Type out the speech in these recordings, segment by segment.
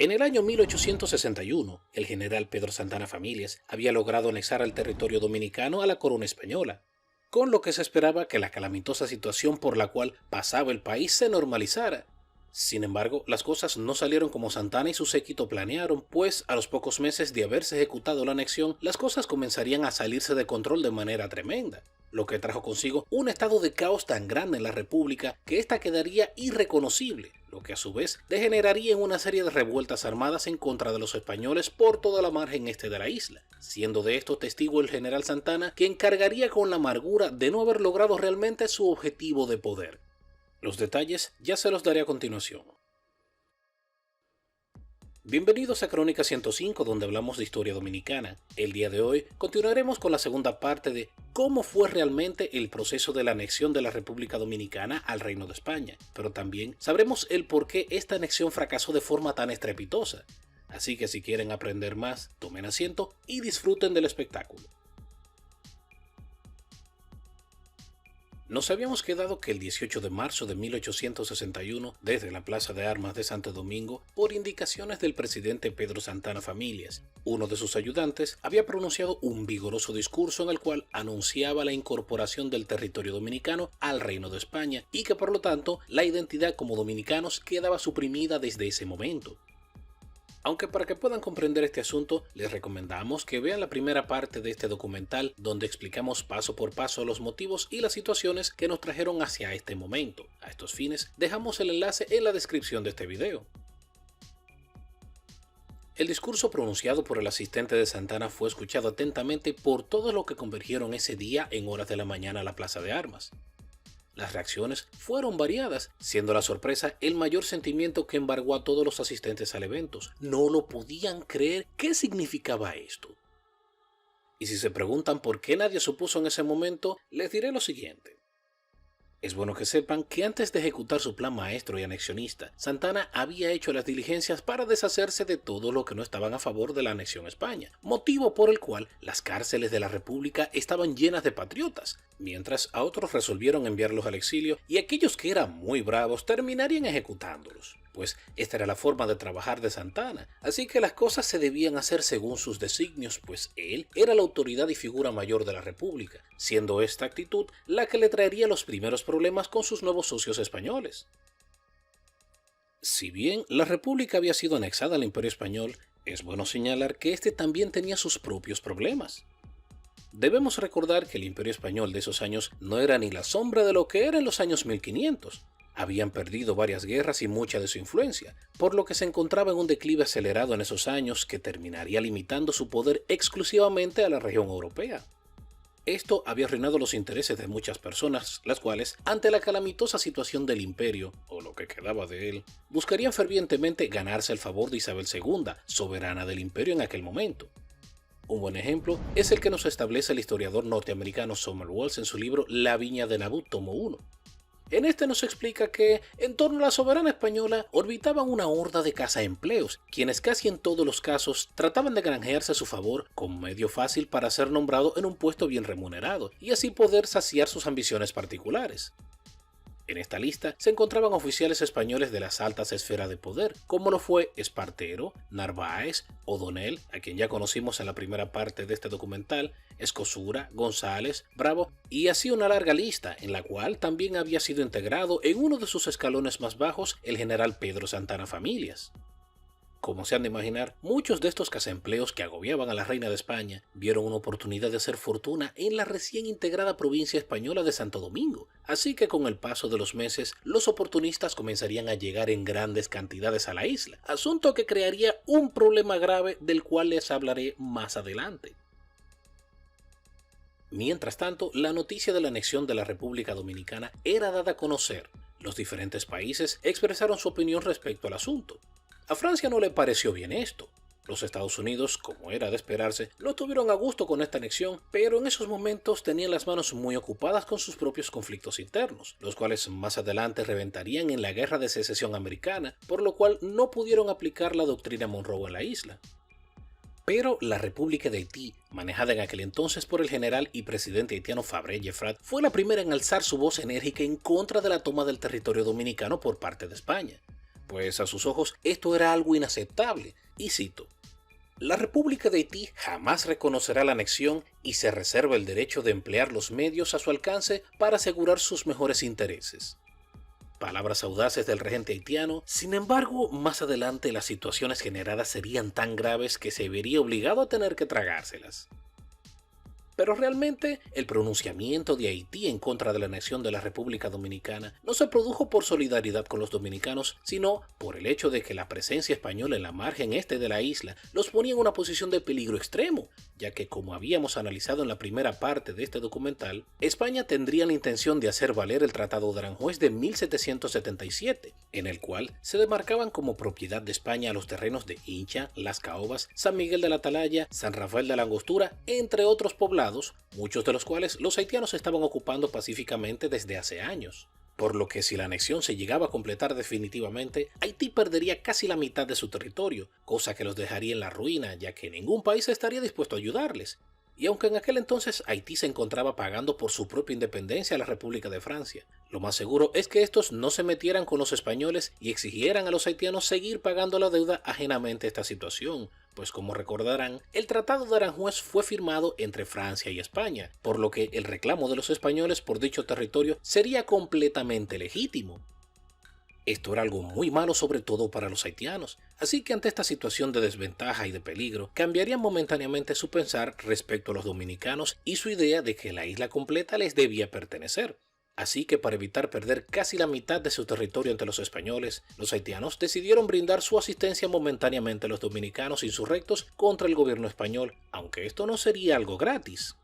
En el año 1861, el general Pedro Santana Familias había logrado anexar al territorio dominicano a la corona española, con lo que se esperaba que la calamitosa situación por la cual pasaba el país se normalizara. Sin embargo, las cosas no salieron como Santana y su séquito planearon, pues a los pocos meses de haberse ejecutado la anexión, las cosas comenzarían a salirse de control de manera tremenda, lo que trajo consigo un estado de caos tan grande en la República que ésta quedaría irreconocible, lo que a su vez degeneraría en una serie de revueltas armadas en contra de los españoles por toda la margen este de la isla, siendo de esto testigo el general Santana, quien cargaría con la amargura de no haber logrado realmente su objetivo de poder. Los detalles ya se los daré a continuación. Bienvenidos a Crónica 105, donde hablamos de historia dominicana. El día de hoy continuaremos con la segunda parte de cómo fue realmente el proceso de la anexión de la República Dominicana al Reino de España, pero también sabremos el por qué esta anexión fracasó de forma tan estrepitosa. Así que si quieren aprender más, tomen asiento y disfruten del espectáculo. Nos habíamos quedado que el 18 de marzo de 1861, desde la Plaza de Armas de Santo Domingo, por indicaciones del presidente Pedro Santana Familias, uno de sus ayudantes había pronunciado un vigoroso discurso en el cual anunciaba la incorporación del territorio dominicano al Reino de España y que por lo tanto la identidad como dominicanos quedaba suprimida desde ese momento. Aunque para que puedan comprender este asunto, les recomendamos que vean la primera parte de este documental donde explicamos paso por paso los motivos y las situaciones que nos trajeron hacia este momento. A estos fines, dejamos el enlace en la descripción de este video. El discurso pronunciado por el asistente de Santana fue escuchado atentamente por todos los que convergieron ese día en horas de la mañana a la Plaza de Armas. Las reacciones fueron variadas, siendo la sorpresa el mayor sentimiento que embargó a todos los asistentes al evento. No lo podían creer. ¿Qué significaba esto? Y si se preguntan por qué nadie supuso en ese momento, les diré lo siguiente. Es bueno que sepan que antes de ejecutar su plan maestro y anexionista, Santana había hecho las diligencias para deshacerse de todo lo que no estaban a favor de la anexión a España, motivo por el cual las cárceles de la República estaban llenas de patriotas, mientras a otros resolvieron enviarlos al exilio y aquellos que eran muy bravos terminarían ejecutándolos. Pues esta era la forma de trabajar de Santana, así que las cosas se debían hacer según sus designios, pues él era la autoridad y figura mayor de la República, siendo esta actitud la que le traería los primeros problemas con sus nuevos socios españoles. Si bien la República había sido anexada al Imperio Español, es bueno señalar que este también tenía sus propios problemas. Debemos recordar que el Imperio Español de esos años no era ni la sombra de lo que era en los años 1500. Habían perdido varias guerras y mucha de su influencia, por lo que se encontraba en un declive acelerado en esos años que terminaría limitando su poder exclusivamente a la región europea. Esto había arruinado los intereses de muchas personas, las cuales, ante la calamitosa situación del imperio, o lo que quedaba de él, buscarían fervientemente ganarse el favor de Isabel II, soberana del imperio en aquel momento. Un buen ejemplo es el que nos establece el historiador norteamericano Sommerwells en su libro La Viña de Nabú, tomo 1. En este nos explica que, en torno a la soberana española, orbitaban una horda de cazaempleos, quienes casi en todos los casos trataban de granjearse a su favor como medio fácil para ser nombrado en un puesto bien remunerado, y así poder saciar sus ambiciones particulares. En esta lista se encontraban oficiales españoles de las altas esferas de poder, como lo fue Espartero, Narváez, O'Donnell, a quien ya conocimos en la primera parte de este documental, Escosura, González, Bravo, y así una larga lista, en la cual también había sido integrado en uno de sus escalones más bajos el general Pedro Santana Familias. Como se han de imaginar, muchos de estos cazaempleos que agobiaban a la reina de España vieron una oportunidad de hacer fortuna en la recién integrada provincia española de Santo Domingo, así que con el paso de los meses, los oportunistas comenzarían a llegar en grandes cantidades a la isla, asunto que crearía un problema grave del cual les hablaré más adelante. Mientras tanto, la noticia de la anexión de la República Dominicana era dada a conocer. Los diferentes países expresaron su opinión respecto al asunto. A Francia no le pareció bien esto. Los Estados Unidos, como era de esperarse, no estuvieron a gusto con esta anexión, pero en esos momentos tenían las manos muy ocupadas con sus propios conflictos internos, los cuales más adelante reventarían en la Guerra de Secesión Americana, por lo cual no pudieron aplicar la doctrina Monroe en la isla. Pero la República de Haití, manejada en aquel entonces por el general y presidente haitiano Fabre Gefrat, fue la primera en alzar su voz enérgica en contra de la toma del territorio dominicano por parte de España. pues a sus ojos esto era algo inaceptable, y cito: "La República de Haití jamás reconocerá la anexión y se reserva el derecho de emplear los medios a su alcance para asegurar sus mejores intereses". Palabras audaces del regente haitiano. Sin embargo, más adelante las situaciones generadas serían tan graves que se vería obligado a tener que tragárselas. Pero realmente, el pronunciamiento de Haití en contra de la anexión de la República Dominicana no se produjo por solidaridad con los dominicanos, sino por el hecho de que la presencia española en la margen este de la isla los ponía en una posición de peligro extremo, ya que, como habíamos analizado en la primera parte de este documental, España tendría la intención de hacer valer el Tratado de Aranjuez de 1777, en el cual se demarcaban como propiedad de España los terrenos de Hincha, Las Caobas, San Miguel de la Atalaya, San Rafael de la Angostura, entre otros poblados, muchos de los cuales los haitianos estaban ocupando pacíficamente desde hace años. Por lo que si la anexión se llegaba a completar definitivamente, Haití perdería casi la mitad de su territorio, cosa que los dejaría en la ruina, ya que ningún país estaría dispuesto a ayudarles. Y aunque en aquel entonces Haití se encontraba pagando por su propia independencia a la República de Francia, lo más seguro es que estos no se metieran con los españoles y exigieran a los haitianos seguir pagando la deuda ajenamente a esta situación, pues como recordarán, el Tratado de Aranjuez fue firmado entre Francia y España, por lo que el reclamo de los españoles por dicho territorio sería completamente legítimo. Esto era algo muy malo sobre todo para los haitianos, así que ante esta situación de desventaja y de peligro, cambiarían momentáneamente su pensar respecto a los dominicanos y su idea de que la isla completa les debía pertenecer. Así que para evitar perder casi la mitad de su territorio ante los españoles, los haitianos decidieron brindar su asistencia momentáneamente a los dominicanos insurrectos contra el gobierno español, aunque esto no sería algo gratis.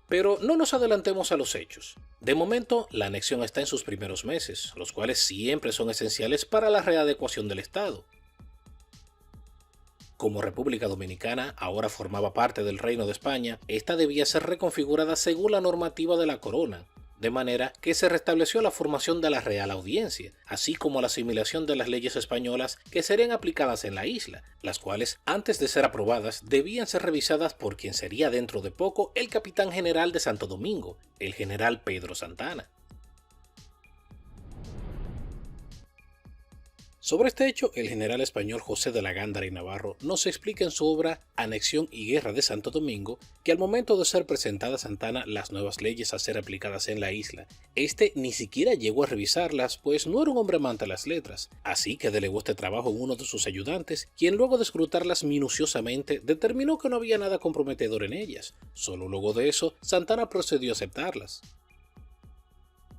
Pero no nos adelantemos a los hechos. De momento, la anexión está en sus primeros meses, los cuales siempre son esenciales para la readecuación del Estado. Como República Dominicana ahora formaba parte del Reino de España, esta debía ser reconfigurada según la normativa de la Corona, de manera que se restableció la formación de la Real Audiencia, así como la asimilación de las leyes españolas que serían aplicadas en la isla, las cuales, antes de ser aprobadas, debían ser revisadas por quien sería dentro de poco el capitán general de Santo Domingo, el general Pedro Santana. Sobre este hecho, el general español José de la Gándara y Navarro nos explica en su obra Anexión y Guerra de Santo Domingo que al momento de ser presentada a Santana las nuevas leyes a ser aplicadas en la isla, este ni siquiera llegó a revisarlas, pues no era un hombre amante a las letras, así que delegó este trabajo en uno de sus ayudantes, quien luego de escrutarlas minuciosamente determinó que no había nada comprometedor en ellas. Solo luego de eso, Santana procedió a aceptarlas.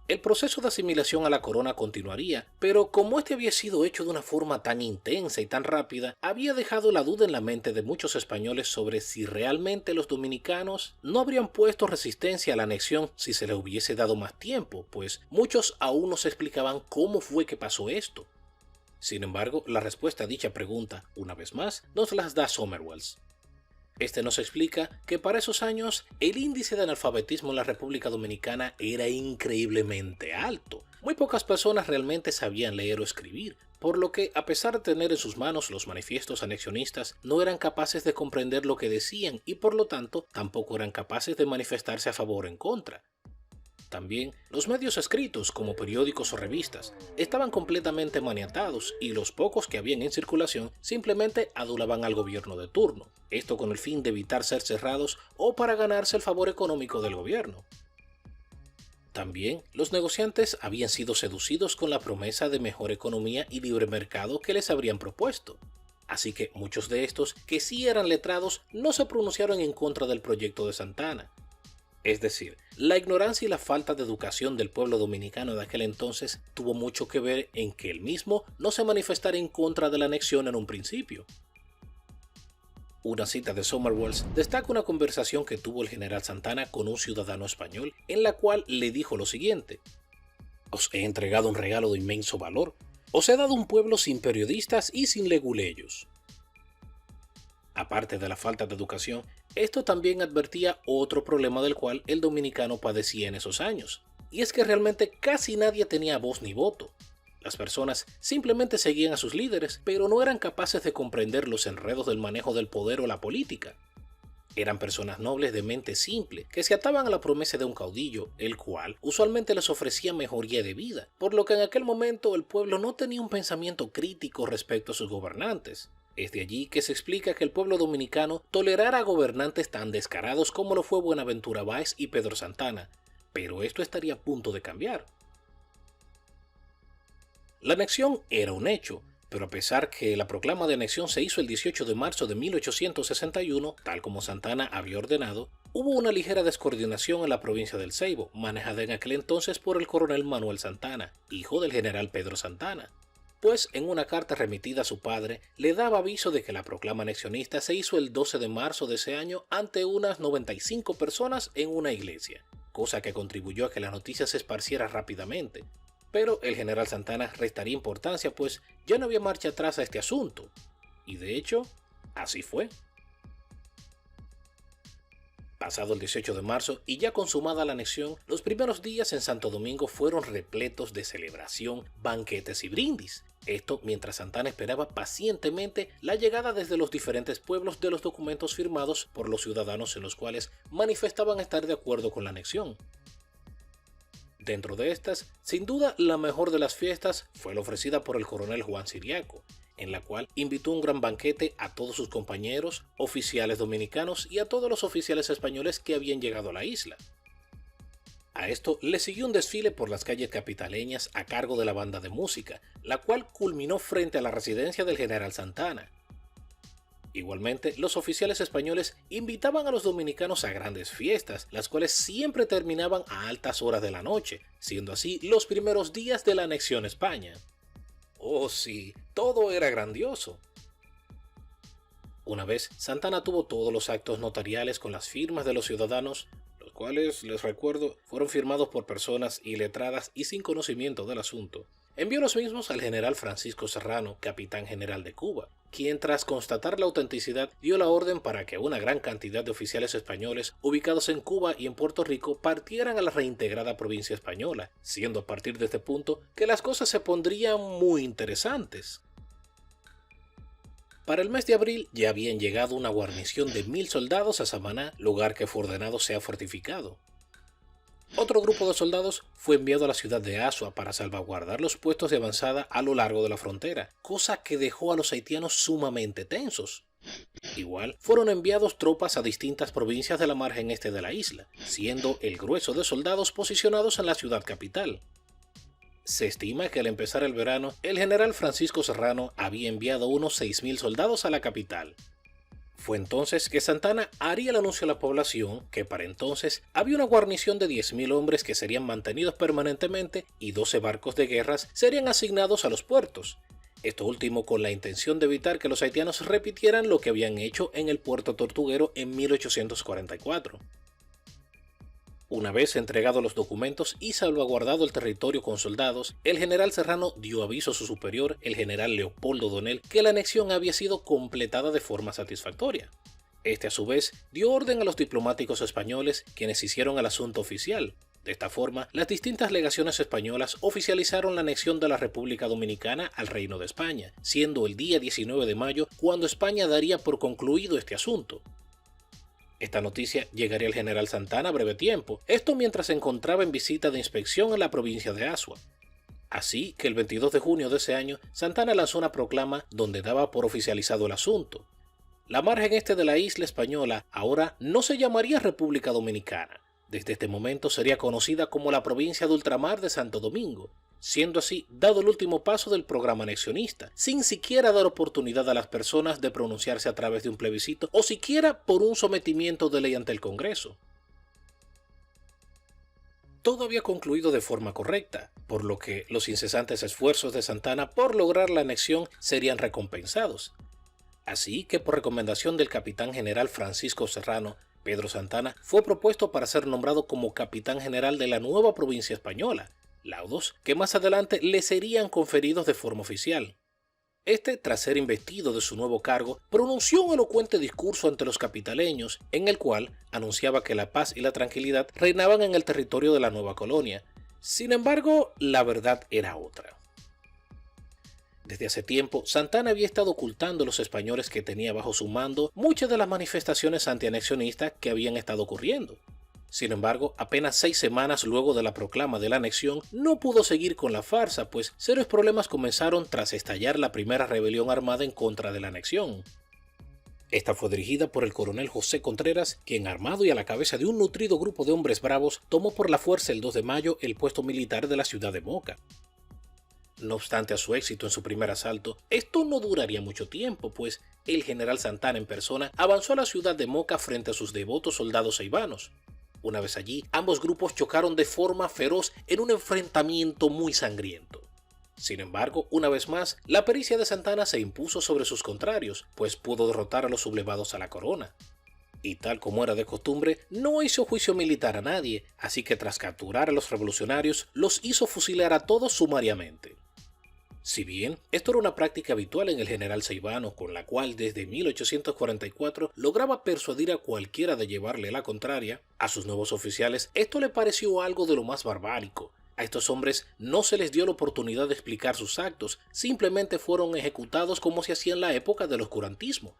El proceso de asimilación a la corona continuaría, pero como este había sido hecho de una forma tan intensa y tan rápida, había dejado la duda en la mente de muchos españoles sobre si realmente los dominicanos no habrían puesto resistencia a la anexión si se les hubiese dado más tiempo, pues muchos aún no se explicaban cómo fue que pasó esto. Sin embargo, la respuesta a dicha pregunta, una vez más, nos las da Sommerwells. Este nos explica que para esos años el índice de analfabetismo en la República Dominicana era increíblemente alto. Muy pocas personas realmente sabían leer o escribir, por lo que, a pesar de tener en sus manos los manifiestos anexionistas, no eran capaces de comprender lo que decían y por lo tanto tampoco eran capaces de manifestarse a favor o en contra. También, los medios escritos, como periódicos o revistas, estaban completamente maniatados y los pocos que habían en circulación simplemente adulaban al gobierno de turno, esto con el fin de evitar ser cerrados o para ganarse el favor económico del gobierno. También, los negociantes habían sido seducidos con la promesa de mejor economía y libre mercado que les habrían propuesto. Así que muchos de estos, que sí eran letrados, no se pronunciaron en contra del proyecto de Santana. Es decir, la ignorancia y la falta de educación del pueblo dominicano de aquel entonces tuvo mucho que ver en que el mismo no se manifestara en contra de la anexión en un principio. Una cita de Sommerwells destaca una conversación que tuvo el general Santana con un ciudadano español, en la cual le dijo lo siguiente: «Os he entregado un regalo de inmenso valor. Os he dado un pueblo sin periodistas y sin leguleyos». Aparte de la falta de educación, esto también advertía otro problema del cual el dominicano padecía en esos años, y es que realmente casi nadie tenía voz ni voto. Las personas simplemente seguían a sus líderes, pero no eran capaces de comprender los enredos del manejo del poder o la política. Eran personas nobles de mente simple, que se ataban a la promesa de un caudillo, el cual usualmente les ofrecía mejoría de vida, por lo que en aquel momento el pueblo no tenía un pensamiento crítico respecto a sus gobernantes. Es de allí que se explica que el pueblo dominicano tolerara a gobernantes tan descarados como lo fue Buenaventura Báez y Pedro Santana, pero esto estaría a punto de cambiar. La anexión era un hecho, pero a pesar que la proclama de anexión se hizo el 18 de marzo de 1861, tal como Santana había ordenado, hubo una ligera descoordinación en la provincia del Ceibo, manejada en aquel entonces por el coronel Manuel Santana, hijo del general Pedro Santana, pues en una carta remitida a su padre le daba aviso de que la proclama anexionista se hizo el 12 de marzo de ese año ante unas 95 personas en una iglesia, cosa que contribuyó a que la noticia se esparciera rápidamente. Pero el general Santana restaría importancia, pues ya no había marcha atrás a este asunto. Y de hecho, así fue. Pasado el 18 de marzo y ya consumada la anexión, los primeros días en Santo Domingo fueron repletos de celebración, banquetes y brindis. Esto mientras Santana esperaba pacientemente la llegada desde los diferentes pueblos de los documentos firmados por los ciudadanos en los cuales manifestaban estar de acuerdo con la anexión. Dentro de estas, sin duda la mejor de las fiestas fue la ofrecida por el coronel Juan Siriaco, en la cual invitó un gran banquete a todos sus compañeros, oficiales dominicanos y a todos los oficiales españoles que habían llegado a la isla. A esto le siguió un desfile por las calles capitaleñas a cargo de la banda de música, la cual culminó frente a la residencia del general Santana. Igualmente, los oficiales españoles invitaban a los dominicanos a grandes fiestas, las cuales siempre terminaban a altas horas de la noche, siendo así los primeros días de la anexión a España. Oh sí, todo era grandioso. Una vez, Santana tuvo todos los actos notariales con las firmas de los ciudadanos, los cuales, les recuerdo, fueron firmados por personas iletradas y sin conocimiento del asunto. Envió los mismos al general Francisco Serrano, capitán general de Cuba, quien tras constatar la autenticidad dio la orden para que una gran cantidad de oficiales españoles ubicados en Cuba y en Puerto Rico partieran a la reintegrada provincia española, siendo a partir de este punto que las cosas se pondrían muy interesantes. Para el mes de abril ya habían llegado una guarnición de 1000 soldados a Samaná, lugar que fue ordenado sea fortificado. Otro grupo de soldados fue enviado a la ciudad de Azua para salvaguardar los puestos de avanzada a lo largo de la frontera, cosa que dejó a los haitianos sumamente tensos. Igual, fueron enviados tropas a distintas provincias de la margen este de la isla, siendo el grueso de soldados posicionados en la ciudad capital. Se estima que al empezar el verano, el general Francisco Serrano había enviado unos 6000 soldados a la capital. Fue entonces que Santana haría el anuncio a la población que para entonces había una guarnición de 10.000 hombres que serían mantenidos permanentemente y 12 barcos de guerras serían asignados a los puertos. Esto último con la intención de evitar que los haitianos repitieran lo que habían hecho en el puerto Tortuguero en 1844. Una vez entregados los documentos y salvaguardado el territorio con soldados, el general Serrano dio aviso a su superior, el general Leopoldo Donel, que la anexión había sido completada de forma satisfactoria. Este a su vez dio orden a los diplomáticos españoles, quienes hicieron el asunto oficial. De esta forma, las distintas legaciones españolas oficializaron la anexión de la República Dominicana al Reino de España, siendo el día 19 de mayo cuando España daría por concluido este asunto. Esta noticia llegaría al general Santana a breve tiempo, esto mientras se encontraba en visita de inspección en la provincia de Azua. Así que el 22 de junio de ese año, Santana lanzó una proclama donde daba por oficializado el asunto. La margen este de la isla española ahora no se llamaría República Dominicana. Desde este momento sería conocida como la provincia de ultramar de Santo Domingo, siendo así dado el último paso del programa anexionista, sin siquiera dar oportunidad a las personas de pronunciarse a través de un plebiscito o siquiera por un sometimiento de ley ante el Congreso. Todo había concluido de forma correcta, por lo que los incesantes esfuerzos de Santana por lograr la anexión serían recompensados. Así que por recomendación del capitán general Francisco Serrano, Pedro Santana fue propuesto para ser nombrado como capitán general de la nueva provincia española, laudos que más adelante le serían conferidos de forma oficial. Este, tras ser investido de su nuevo cargo, pronunció un elocuente discurso ante los capitaleños, en el cual anunciaba que la paz y la tranquilidad reinaban en el territorio de la nueva colonia. Sin embargo, la verdad era otra. Desde hace tiempo, Santana había estado ocultando a los españoles que tenía bajo su mando muchas de las manifestaciones antianexionistas que habían estado ocurriendo. Sin embargo, apenas 6 semanas luego de la proclama de la anexión, no pudo seguir con la farsa, pues serios problemas comenzaron tras estallar la primera rebelión armada en contra de la anexión. Esta fue dirigida por el coronel José Contreras, quien, armado y a la cabeza de un nutrido grupo de hombres bravos, tomó por la fuerza el 2 de mayo el puesto militar de la ciudad de Moca. No obstante a su éxito en su primer asalto, esto no duraría mucho tiempo, pues el general Santana en persona avanzó a la ciudad de Moca frente a sus devotos soldados ceibanos. Una vez allí, ambos grupos chocaron de forma feroz en un enfrentamiento muy sangriento. Sin embargo, una vez más, la pericia de Santana se impuso sobre sus contrarios, pues pudo derrotar a los sublevados a la corona. Y tal como era de costumbre, no hizo juicio militar a nadie, así que tras capturar a los revolucionarios, los hizo fusilar a todos sumariamente. Si bien esto era una práctica habitual en el general ceibano, con la cual desde 1844 lograba persuadir a cualquiera de llevarle la contraria, a sus nuevos oficiales esto le pareció algo de lo más barbárico. A estos hombres no se les dio la oportunidad de explicar sus actos, simplemente fueron ejecutados como se hacía en la época del oscurantismo.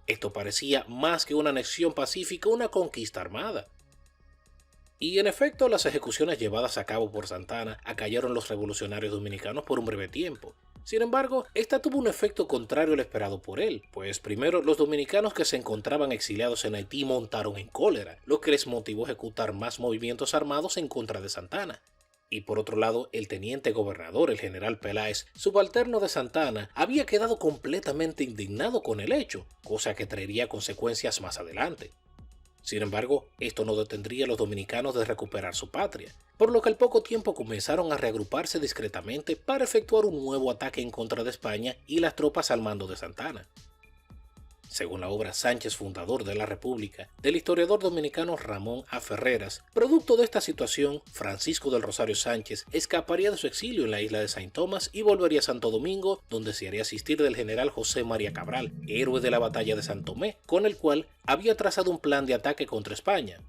Esto parecía más que una anexión pacífica, una conquista armada. Y en efecto, las ejecuciones llevadas a cabo por Santana acallaron los revolucionarios dominicanos por un breve tiempo. Sin embargo, esta tuvo un efecto contrario al esperado por él, pues primero los dominicanos que se encontraban exiliados en Haití montaron en cólera, lo que les motivó a ejecutar más movimientos armados en contra de Santana. Y por otro lado, el teniente gobernador, el general Peláez, subalterno de Santana, había quedado completamente indignado con el hecho, cosa que traería consecuencias más adelante. Sin embargo, esto no detendría a los dominicanos de recuperar su patria, por lo que al poco tiempo comenzaron a reagruparse discretamente para efectuar un nuevo ataque en contra de España y las tropas al mando de Santana. Según la obra Sánchez, fundador de la República, del historiador dominicano Ramón A. Ferreras, producto de esta situación, Francisco del Rosario Sánchez escaparía de su exilio en la isla de Saint Thomas y volvería a Santo Domingo, donde se haría asistir del general José María Cabral, héroe de la batalla de San Tomé, con el cual había trazado un plan de ataque contra España.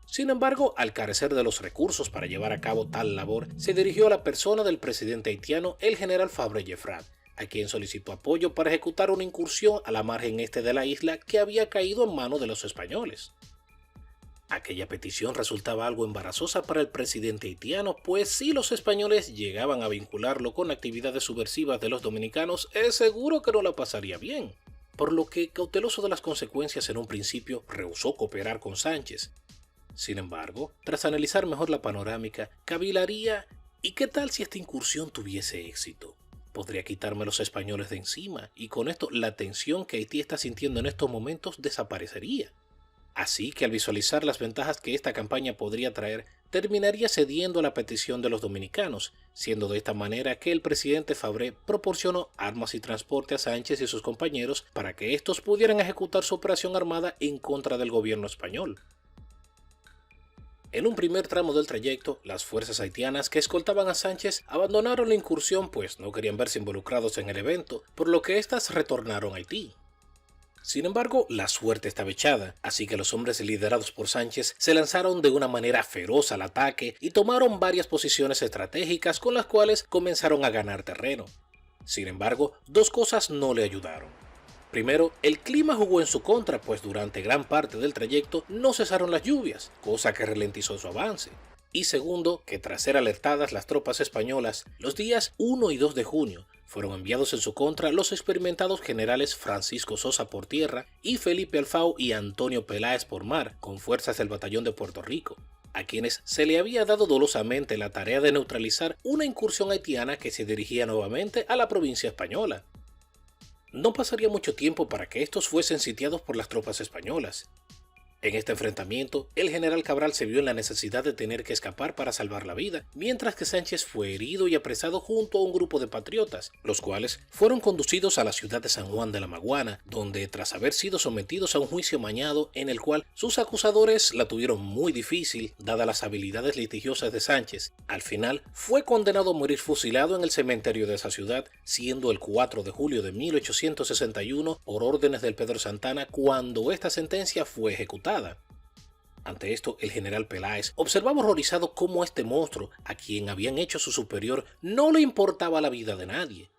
Sin embargo, al carecer de los recursos para llevar a cabo tal labor, se dirigió a la persona del presidente haitiano, el general Fabre Gefrat, a quien solicitó apoyo para ejecutar una incursión a la margen este de la isla que había caído en manos de los españoles. Aquella petición resultaba algo embarazosa para el presidente haitiano, pues si los españoles llegaban a vincularlo con actividades subversivas de los dominicanos, es seguro que no la pasaría bien. Por lo que, cauteloso de las consecuencias en un principio, rehusó cooperar con Sánchez. Sin embargo, tras analizar mejor la panorámica, cavilaría, ¿y qué tal si esta incursión tuviese éxito? Podría quitarme a los españoles de encima, y con esto la tensión que Haití está sintiendo en estos momentos desaparecería. Así que al visualizar las ventajas que esta campaña podría traer, terminaría cediendo a la petición de los dominicanos, siendo de esta manera que el presidente Fabre proporcionó armas y transporte a Sánchez y sus compañeros para que estos pudieran ejecutar su operación armada en contra del gobierno español. En un primer tramo del trayecto, las fuerzas haitianas que escoltaban a Sánchez abandonaron la incursión, pues no querían verse involucrados en el evento, por lo que éstas retornaron a Haití. Sin embargo, la suerte estaba echada, así que los hombres liderados por Sánchez se lanzaron de una manera feroz al ataque y tomaron varias posiciones estratégicas con las cuales comenzaron a ganar terreno. Sin embargo, dos cosas no le ayudaron. Primero, el clima jugó en su contra, pues durante gran parte del trayecto no cesaron las lluvias, cosa que ralentizó su avance. Y segundo, que tras ser alertadas las tropas españolas, los días 1 y 2 de junio, fueron enviados en su contra los experimentados generales Francisco Sosa por tierra y Felipe Alfao y Antonio Peláez por mar, con fuerzas del batallón de Puerto Rico, a quienes se le había dado dolosamente la tarea de neutralizar una incursión haitiana que se dirigía nuevamente a la provincia española. No pasaría mucho tiempo para que estos fuesen sitiados por las tropas españolas. En este enfrentamiento, el general Cabral se vio en la necesidad de tener que escapar para salvar la vida, mientras que Sánchez fue herido y apresado junto a un grupo de patriotas, los cuales fueron conducidos a la ciudad de San Juan de la Maguana, donde tras haber sido sometidos a un juicio amañado en el cual sus acusadores la tuvieron muy difícil, dadas las habilidades litigiosas de Sánchez, al final fue condenado a morir fusilado en el cementerio de esa ciudad, siendo el 4 de julio de 1861 por órdenes del Pedro Santana cuando esta sentencia fue ejecutada. Ante esto, el general Peláez observaba horrorizado cómo este monstruo, a quien habían hecho su superior, no le importaba la vida de nadie.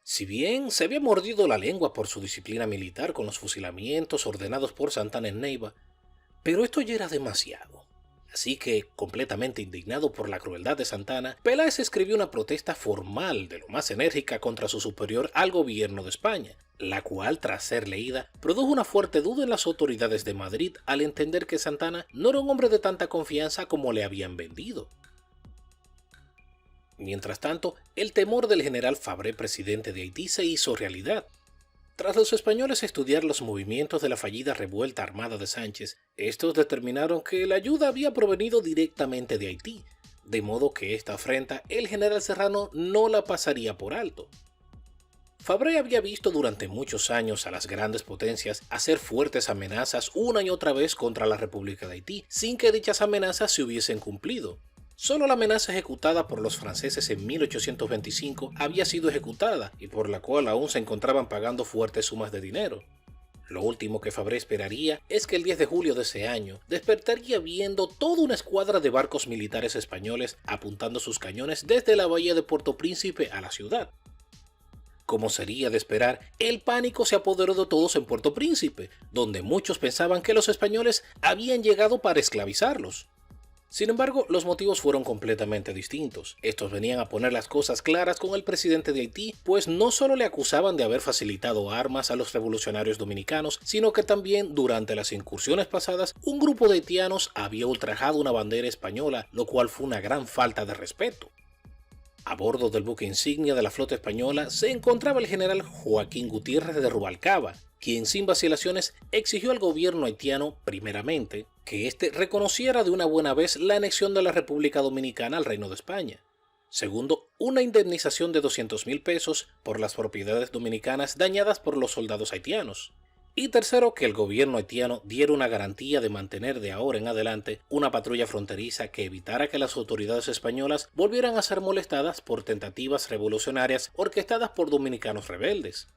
Si bien se había mordido la lengua por su disciplina militar con los fusilamientos ordenados por Santana en Neiva, pero esto ya era demasiado. Así que, completamente indignado por la crueldad de Santana, Peláez escribió una protesta formal de lo más enérgica contra su superior al gobierno de España, la cual, tras ser leída, produjo una fuerte duda en las autoridades de Madrid al entender que Santana no era un hombre de tanta confianza como le habían vendido. Mientras tanto, el temor del general Fabré, presidente de Haití, se hizo realidad. Tras los españoles estudiar los movimientos de la fallida revuelta armada de Sánchez, estos determinaron que la ayuda había provenido directamente de Haití, de modo que esta afrenta el general Serrano no la pasaría por alto. Fabré había visto durante muchos años a las grandes potencias hacer fuertes amenazas una y otra vez contra la República de Haití, sin que dichas amenazas se hubiesen cumplido. Solo la amenaza ejecutada por los franceses en 1825 había sido ejecutada y por la cual aún se encontraban pagando fuertes sumas de dinero. Lo último que Fabré esperaría es que el 10 de julio de ese año despertaría viendo toda una escuadra de barcos militares españoles apuntando sus cañones desde la bahía de Puerto Príncipe a la ciudad. Como sería de esperar, el pánico se apoderó de todos en Puerto Príncipe, donde muchos pensaban que los españoles habían llegado para esclavizarlos. Sin embargo, los motivos fueron completamente distintos. Estos venían a poner las cosas claras con el presidente de Haití, pues no solo le acusaban de haber facilitado armas a los revolucionarios dominicanos, sino que también durante las incursiones pasadas, un grupo de haitianos había ultrajado una bandera española, lo cual fue una gran falta de respeto. A bordo del buque insignia de la flota española se encontraba el general Joaquín Gutiérrez de Rubalcaba, quien sin vacilaciones exigió al gobierno haitiano, primeramente, que éste reconociera de una buena vez la anexión de la República Dominicana al Reino de España. Segundo, una indemnización de 200,000 pesos por las propiedades dominicanas dañadas por los soldados haitianos. Y tercero, que el gobierno haitiano diera una garantía de mantener de ahora en adelante una patrulla fronteriza que evitara que las autoridades españolas volvieran a ser molestadas por tentativas revolucionarias orquestadas por dominicanos rebeldes.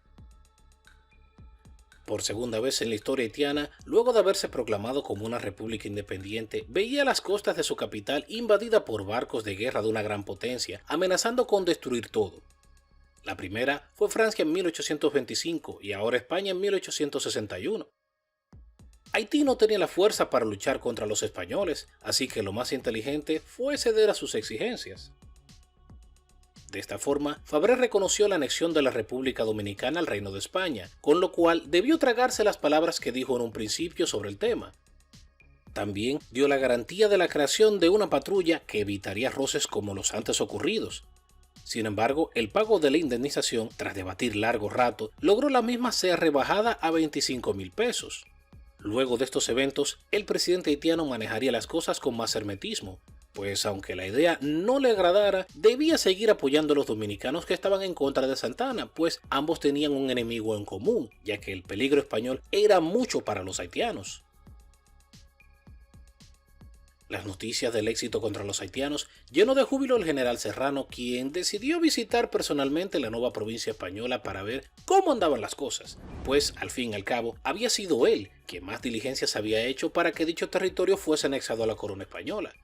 Por segunda vez en la historia haitiana, luego de haberse proclamado como una república independiente, veía las costas de su capital invadida por barcos de guerra de una gran potencia, amenazando con destruir todo. La primera fue Francia en 1825 y ahora España en 1861. Haití no tenía la fuerza para luchar contra los españoles, así que lo más inteligente fue ceder a sus exigencias. De esta forma, Fabré reconoció la anexión de la República Dominicana al Reino de España, con lo cual debió tragarse las palabras que dijo en un principio sobre el tema. También dio la garantía de la creación de una patrulla que evitaría roces como los antes ocurridos. Sin embargo, el pago de la indemnización, tras debatir largo rato, logró la misma ser rebajada a 25,000 pesos. Luego de estos eventos, el presidente haitiano manejaría las cosas con más hermetismo, pues aunque la idea no le agradara, debía seguir apoyando a los dominicanos que estaban en contra de Santana, pues ambos tenían un enemigo en común, ya que el peligro español era mucho para los haitianos. Las noticias del éxito contra los haitianos llenó de júbilo al general Serrano, quien decidió visitar personalmente la nueva provincia española para ver cómo andaban las cosas, pues al fin y al cabo había sido él quien más diligencias había hecho para que dicho territorio fuese anexado a la corona española.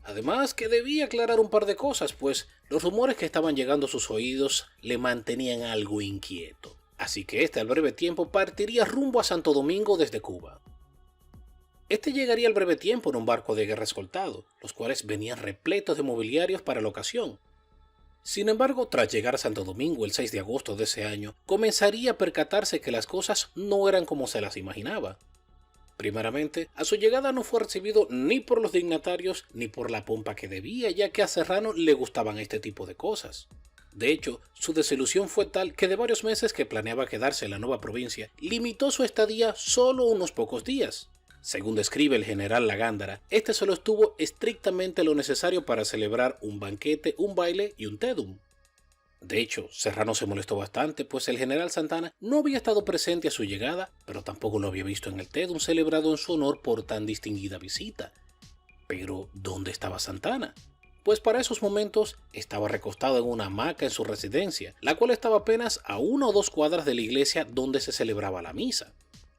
Además que debía aclarar un par de cosas, pues los rumores que estaban llegando a sus oídos le mantenían algo inquieto. Así que al breve tiempo partiría rumbo a Santo Domingo desde Cuba. Llegaría al breve tiempo en un barco de guerra escoltado, los cuales venían repletos de mobiliarios para la ocasión. Sin embargo, tras llegar a Santo Domingo el 6 de agosto de ese año, comenzaría a percatarse que las cosas no eran como se las imaginaba. Primeramente, a su llegada no fue recibido ni por los dignatarios ni por la pompa que debía, ya que a Serrano le gustaban este tipo de cosas. De hecho, su desilusión fue tal que de varios meses que planeaba quedarse en la nueva provincia, limitó su estadía solo unos pocos días. Según describe el general Lagándara, solo estuvo estrictamente lo necesario para celebrar un banquete, un baile y un tédum. De hecho, Serrano se molestó bastante, pues el general Santana no había estado presente a su llegada, pero tampoco lo había visto en el tédum celebrado en su honor por tan distinguida visita. Pero, ¿dónde estaba Santana? Pues para esos momentos estaba recostado en una hamaca en su residencia, la cual estaba apenas a 1 o 2 cuadras de la iglesia donde se celebraba la misa.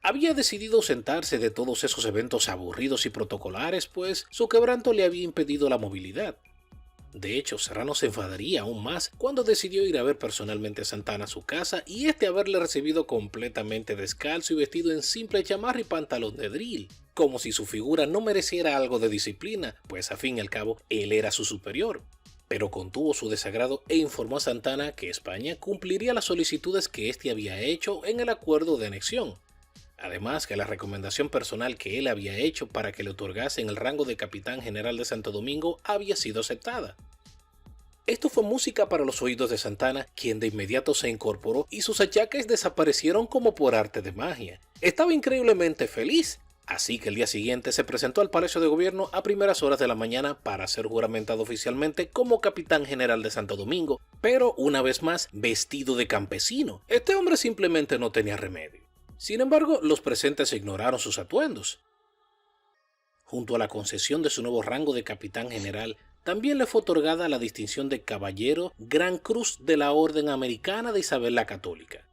Había decidido ausentarse de todos esos eventos aburridos y protocolares, pues su quebranto le había impedido la movilidad. De hecho, Serrano se enfadaría aún más cuando decidió ir a ver personalmente a Santana a su casa y este haberle recibido completamente descalzo y vestido en simple chamarra y pantalón de drill, como si su figura no mereciera algo de disciplina, pues a fin y al cabo él era su superior. Pero contuvo su desagrado e informó a Santana que España cumpliría las solicitudes que éste había hecho en el acuerdo de anexión. Además que la recomendación personal que él había hecho para que le otorgasen el rango de capitán general de Santo Domingo había sido aceptada. Esto fue música para los oídos de Santana, quien de inmediato se incorporó y sus achaques desaparecieron como por arte de magia. Estaba increíblemente feliz, así que el día siguiente se presentó al Palacio de Gobierno a primeras horas de la mañana para ser juramentado oficialmente como capitán general de Santo Domingo, pero una vez más vestido de campesino. Este hombre simplemente no tenía remedio. Sin embargo, los presentes ignoraron sus atuendos. Junto a la concesión de su nuevo rango de capitán general, también le fue otorgada la distinción de Caballero Gran Cruz de la Orden Americana de Isabel la Católica.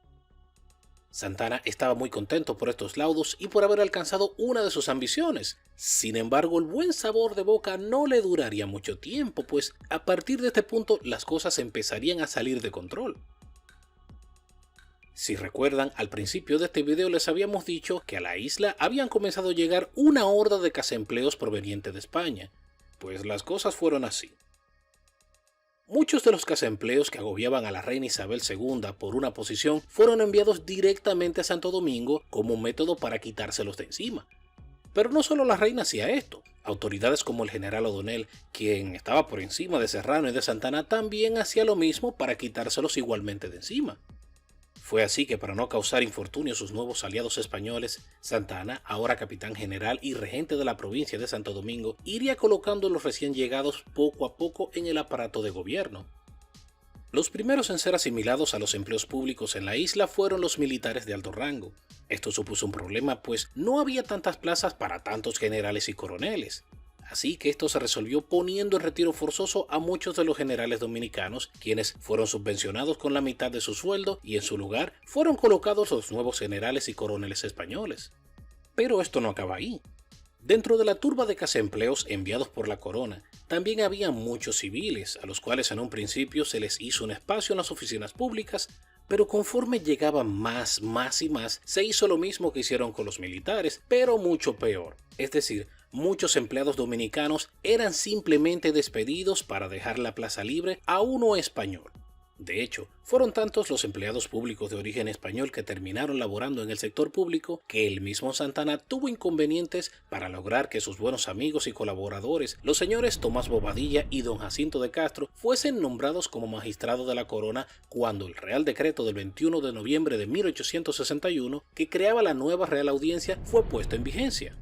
Santana estaba muy contento por estos laudos y por haber alcanzado una de sus ambiciones. Sin embargo, el buen sabor de boca no le duraría mucho tiempo, pues a partir de este punto las cosas empezarían a salir de control. Si recuerdan, al principio de este video les habíamos dicho que a la isla habían comenzado a llegar una horda de cazaempleos provenientes de España. Pues las cosas fueron así. Muchos de los cazaempleos que agobiaban a la reina Isabel II por una posición fueron enviados directamente a Santo Domingo como un método para quitárselos de encima. Pero no solo la reina hacía esto. Autoridades como el general O'Donnell, quien estaba por encima de Serrano y de Santana, también hacía lo mismo para quitárselos igualmente de encima. Fue así que para no causar infortunio a sus nuevos aliados españoles, Santana, ahora capitán general y regente de la provincia de Santo Domingo, iría colocando a los recién llegados poco a poco en el aparato de gobierno. Los primeros en ser asimilados a los empleos públicos en la isla fueron los militares de alto rango. Esto supuso un problema, pues no había tantas plazas para tantos generales y coroneles. Así que esto se resolvió poniendo en retiro forzoso a muchos de los generales dominicanos, quienes fueron subvencionados con la mitad de su sueldo y en su lugar fueron colocados los nuevos generales y coroneles españoles. Pero esto no acaba ahí. Dentro de la turba de cazaempleos enviados por la corona, también había muchos civiles, a los cuales en un principio se les hizo un espacio en las oficinas públicas, pero conforme llegaban más y más, se hizo lo mismo que hicieron con los militares, pero mucho peor. Es decir, muchos empleados dominicanos eran simplemente despedidos para dejar la plaza libre a uno español. De hecho, fueron tantos los empleados públicos de origen español que terminaron laborando en el sector público que el mismo Santana tuvo inconvenientes para lograr que sus buenos amigos y colaboradores, los señores Tomás Bobadilla y don Jacinto de Castro, fuesen nombrados como magistrados de la corona cuando el Real Decreto del 21 de noviembre de 1861, que creaba la nueva Real Audiencia, fue puesto en vigencia.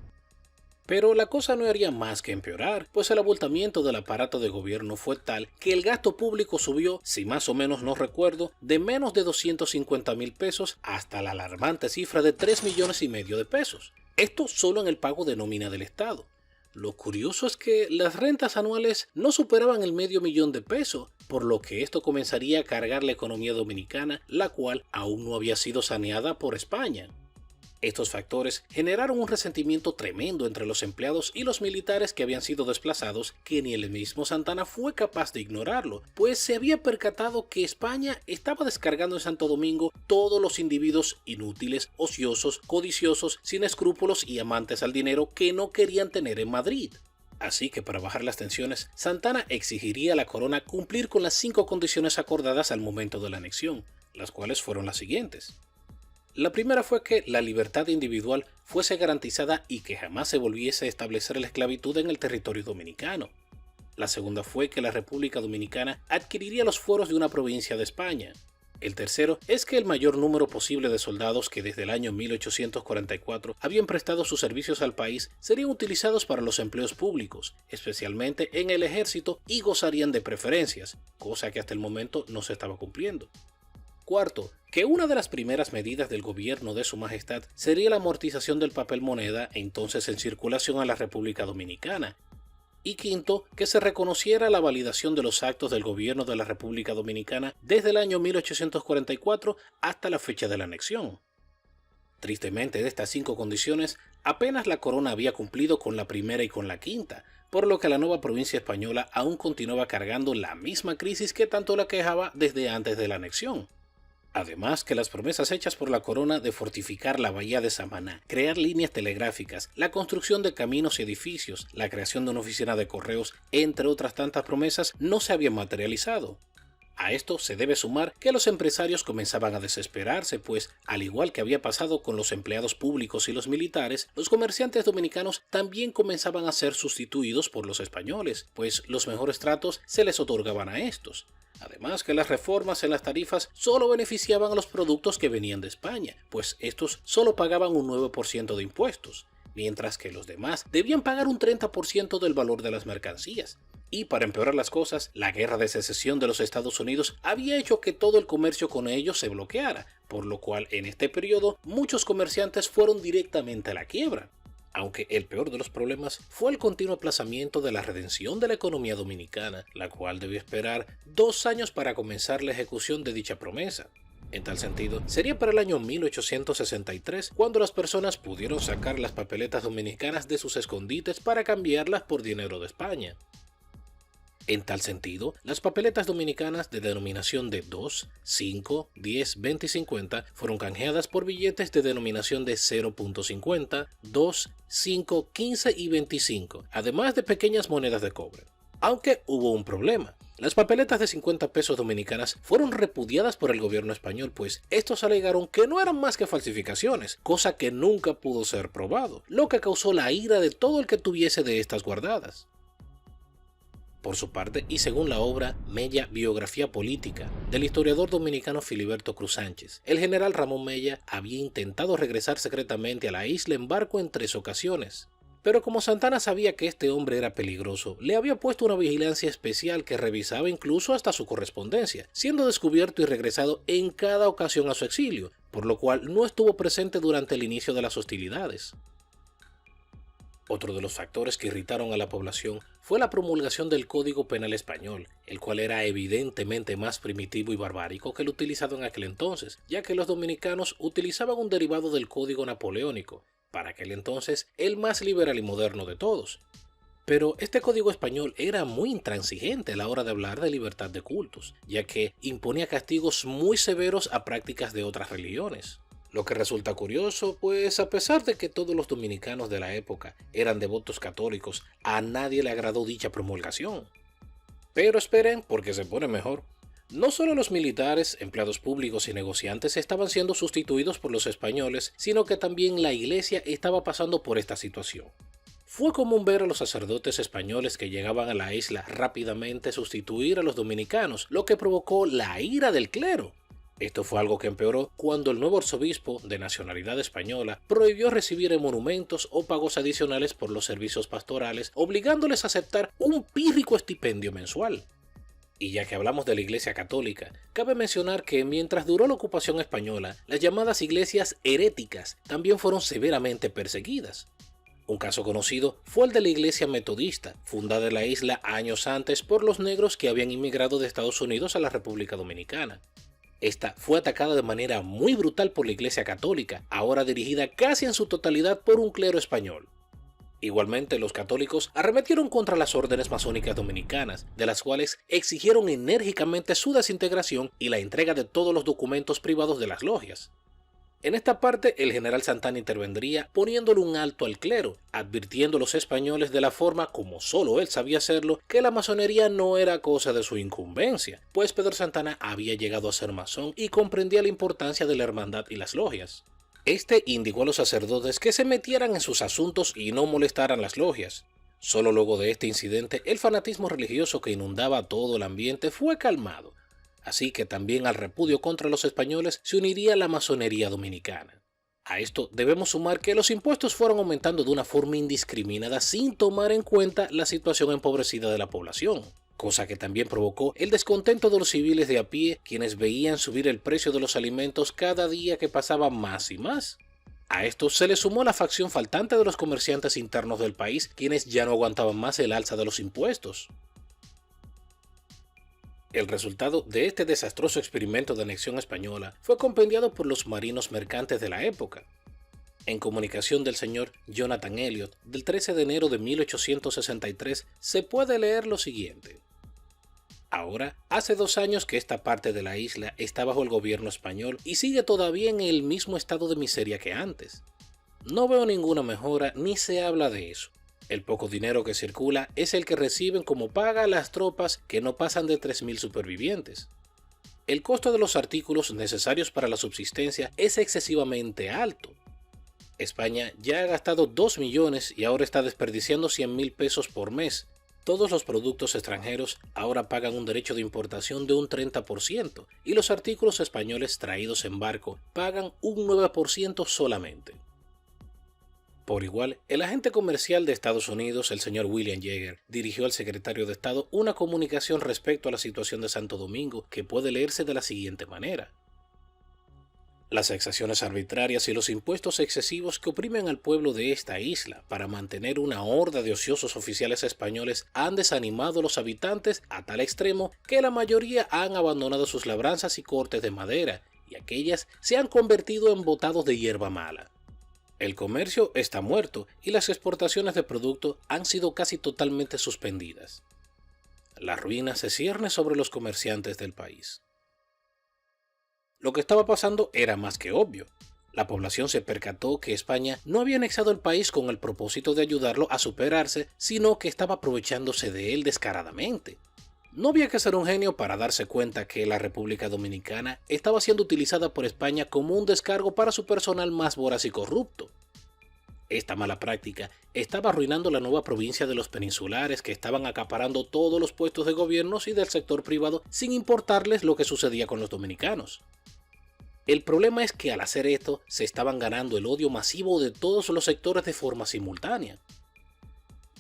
Pero la cosa no haría más que empeorar, pues el abultamiento del aparato de gobierno fue tal que el gasto público subió, si más o menos no recuerdo, de menos de 250,000 pesos hasta la alarmante cifra de 3,5 millones de pesos. Esto solo en el pago de nómina del Estado. Lo curioso es que las rentas anuales no superaban el $500,000 de pesos, por lo que esto comenzaría a cargar la economía dominicana, la cual aún no había sido saneada por España. Estos factores generaron un resentimiento tremendo entre los empleados y los militares que habían sido desplazados, que ni el mismo Santana fue capaz de ignorarlo, pues se había percatado que España estaba descargando en Santo Domingo todos los individuos inútiles, ociosos, codiciosos, sin escrúpulos y amantes al dinero que no querían tener en Madrid. Así que para bajar las tensiones, Santana exigiría a la corona cumplir con las 5 condiciones acordadas al momento de la anexión, las cuales fueron las siguientes. La primera fue que la libertad individual fuese garantizada y que jamás se volviese a establecer la esclavitud en el territorio dominicano. La segunda fue que la República Dominicana adquiriría los fueros de una provincia de España. El tercero es que el mayor número posible de soldados que desde el año 1844 habían prestado sus servicios al país serían utilizados para los empleos públicos, especialmente en el ejército, y gozarían de preferencias, cosa que hasta el momento no se estaba cumpliendo. Cuarto, que una de las primeras medidas del gobierno de Su Majestad sería la amortización del papel moneda entonces en circulación a la República Dominicana. Y quinto, que se reconociera la validación de los actos del gobierno de la República Dominicana desde el año 1844 hasta la fecha de la anexión. Tristemente, de estas 5 condiciones, Apenas la corona había cumplido con la primera y con la quinta, por lo que la nueva provincia española aún continuaba cargando la misma crisis que tanto la quejaba desde antes de la anexión. Además que las promesas hechas por la corona de fortificar la bahía de Samaná, crear líneas telegráficas, la construcción de caminos y edificios, la creación de una oficina de correos, entre otras tantas promesas, no se habían materializado. A esto se debe sumar que los empresarios comenzaban a desesperarse, pues, al igual que había pasado con los empleados públicos y los militares, los comerciantes dominicanos también comenzaban a ser sustituidos por los españoles, pues los mejores tratos se les otorgaban a estos. Además que las reformas en las tarifas solo beneficiaban a los productos que venían de España, pues estos solo pagaban un 9% de impuestos, mientras que los demás debían pagar un 30% del valor de las mercancías. Y para empeorar las cosas, la guerra de secesión de los Estados Unidos había hecho que todo el comercio con ellos se bloqueara, por lo cual en este periodo muchos comerciantes fueron directamente a la quiebra. Aunque el peor de los problemas fue el continuo aplazamiento de la redención de la economía dominicana, la cual debió esperar 2 años para comenzar la ejecución de dicha promesa. En tal sentido, sería para el año 1863 cuando las personas pudieron sacar las papeletas dominicanas de sus escondites para cambiarlas por dinero de España. En tal sentido, las papeletas dominicanas de denominación de 2, 5, 10, 20 y 50 fueron canjeadas por billetes de denominación de 0.50, 2, 5, 15 y 25, además de pequeñas monedas de cobre. Aunque hubo un problema. Las papeletas de 50 pesos dominicanas fueron repudiadas por el gobierno español, pues estos alegaron que no eran más que falsificaciones, cosa que nunca pudo ser probado, lo que causó la ira de todo el que tuviese de estas guardadas. Por su parte, y según la obra Mella, Biografía Política, del historiador dominicano Filiberto Cruz Sánchez, el general Ramón Mella había intentado regresar secretamente a la isla en barco en 3 ocasiones. Pero como Santana sabía que este hombre era peligroso, le había puesto una vigilancia especial que revisaba incluso hasta su correspondencia, siendo descubierto y regresado en cada ocasión a su exilio, por lo cual no estuvo presente durante el inicio de las hostilidades. Otro de los factores que irritaron a la población fue la promulgación del Código Penal Español, el cual era evidentemente más primitivo y barbárico que el utilizado en aquel entonces, ya que los dominicanos utilizaban un derivado del Código Napoleónico, para aquel entonces el más liberal y moderno de todos. Pero este código español era muy intransigente a la hora de hablar de libertad de cultos, ya que imponía castigos muy severos a prácticas de otras religiones. Lo que resulta curioso, pues a pesar de que todos los dominicanos de la época eran devotos católicos, a nadie le agradó dicha promulgación. Pero esperen, porque se pone mejor. No solo los militares, empleados públicos y negociantes estaban siendo sustituidos por los españoles, sino que también la iglesia estaba pasando por esta situación. Fue común ver a los sacerdotes españoles que llegaban a la isla rápidamente sustituir a los dominicanos, lo que provocó la ira del clero. Esto fue algo que empeoró cuando el nuevo arzobispo, de nacionalidad española, prohibió recibir monumentos o pagos adicionales por los servicios pastorales, obligándoles a aceptar un pírrico estipendio mensual. Y ya que hablamos de la Iglesia Católica, cabe mencionar que mientras duró la ocupación española, las llamadas iglesias heréticas también fueron severamente perseguidas. Un caso conocido fue el de la Iglesia Metodista, fundada en la isla años antes por los negros que habían inmigrado de Estados Unidos a la República Dominicana. Esta fue atacada de manera muy brutal por la Iglesia Católica, ahora dirigida casi en su totalidad por un clero español. Igualmente, los católicos arremetieron contra las órdenes masónicas dominicanas, de las cuales exigieron enérgicamente su desintegración y la entrega de todos los documentos privados de las logias. En esta parte, el general Santana intervendría poniéndole un alto al clero, advirtiendo a los españoles de la forma como solo él sabía hacerlo, que la masonería no era cosa de su incumbencia, pues Pedro Santana había llegado a ser masón y comprendía la importancia de la hermandad y las logias. Este indicó a los sacerdotes que se metieran en sus asuntos y no molestaran las logias. Solo luego de este incidente, el fanatismo religioso que inundaba todo el ambiente fue calmado. Así que también al repudio contra los españoles se uniría la masonería dominicana. A esto debemos sumar que los impuestos fueron aumentando de una forma indiscriminada sin tomar en cuenta la situación empobrecida de la población, cosa que también provocó el descontento de los civiles de a pie, quienes veían subir el precio de los alimentos cada día que pasaba más y más. A esto se le sumó la facción faltante de los comerciantes internos del país, quienes ya no aguantaban más el alza de los impuestos. El resultado de este desastroso experimento de anexión española fue compendiado por los marinos mercantes de la época. En comunicación del señor Jonathan Elliot del 13 de enero de 1863 se puede leer lo siguiente. Ahora, hace 2 años que esta parte de la isla está bajo el gobierno español y sigue todavía en el mismo estado de miseria que antes. No veo ninguna mejora ni se habla de eso. El poco dinero que circula es el que reciben como paga las tropas que no pasan de 3.000 supervivientes. El costo de los artículos necesarios para la subsistencia es excesivamente alto. España ya ha gastado 2 millones y ahora está desperdiciando 100.000 pesos por mes. Todos los productos extranjeros ahora pagan un derecho de importación de un 30% y los artículos españoles traídos en barco pagan un 9% solamente. Por igual, el agente comercial de Estados Unidos, el señor William Yeager, dirigió al secretario de Estado una comunicación respecto a la situación de Santo Domingo que puede leerse de la siguiente manera. Las exacciones arbitrarias y los impuestos excesivos que oprimen al pueblo de esta isla para mantener una horda de ociosos oficiales españoles han desanimado a los habitantes a tal extremo que la mayoría han abandonado sus labranzas y cortes de madera y aquellas se han convertido en botados de hierba mala. El comercio está muerto y las exportaciones de producto han sido casi totalmente suspendidas. La ruina se cierne sobre los comerciantes del país. Lo que estaba pasando era más que obvio. La población se percató que España no había anexado el país con el propósito de ayudarlo a superarse, sino que estaba aprovechándose de él descaradamente. No había que ser un genio para darse cuenta que la República Dominicana estaba siendo utilizada por España como un descargo para su personal más voraz y corrupto. Esta mala práctica estaba arruinando la nueva provincia de los peninsulares que estaban acaparando todos los puestos de gobierno y del sector privado sin importarles lo que sucedía con los dominicanos. El problema es que al hacer esto se estaban ganando el odio masivo de todos los sectores de forma simultánea.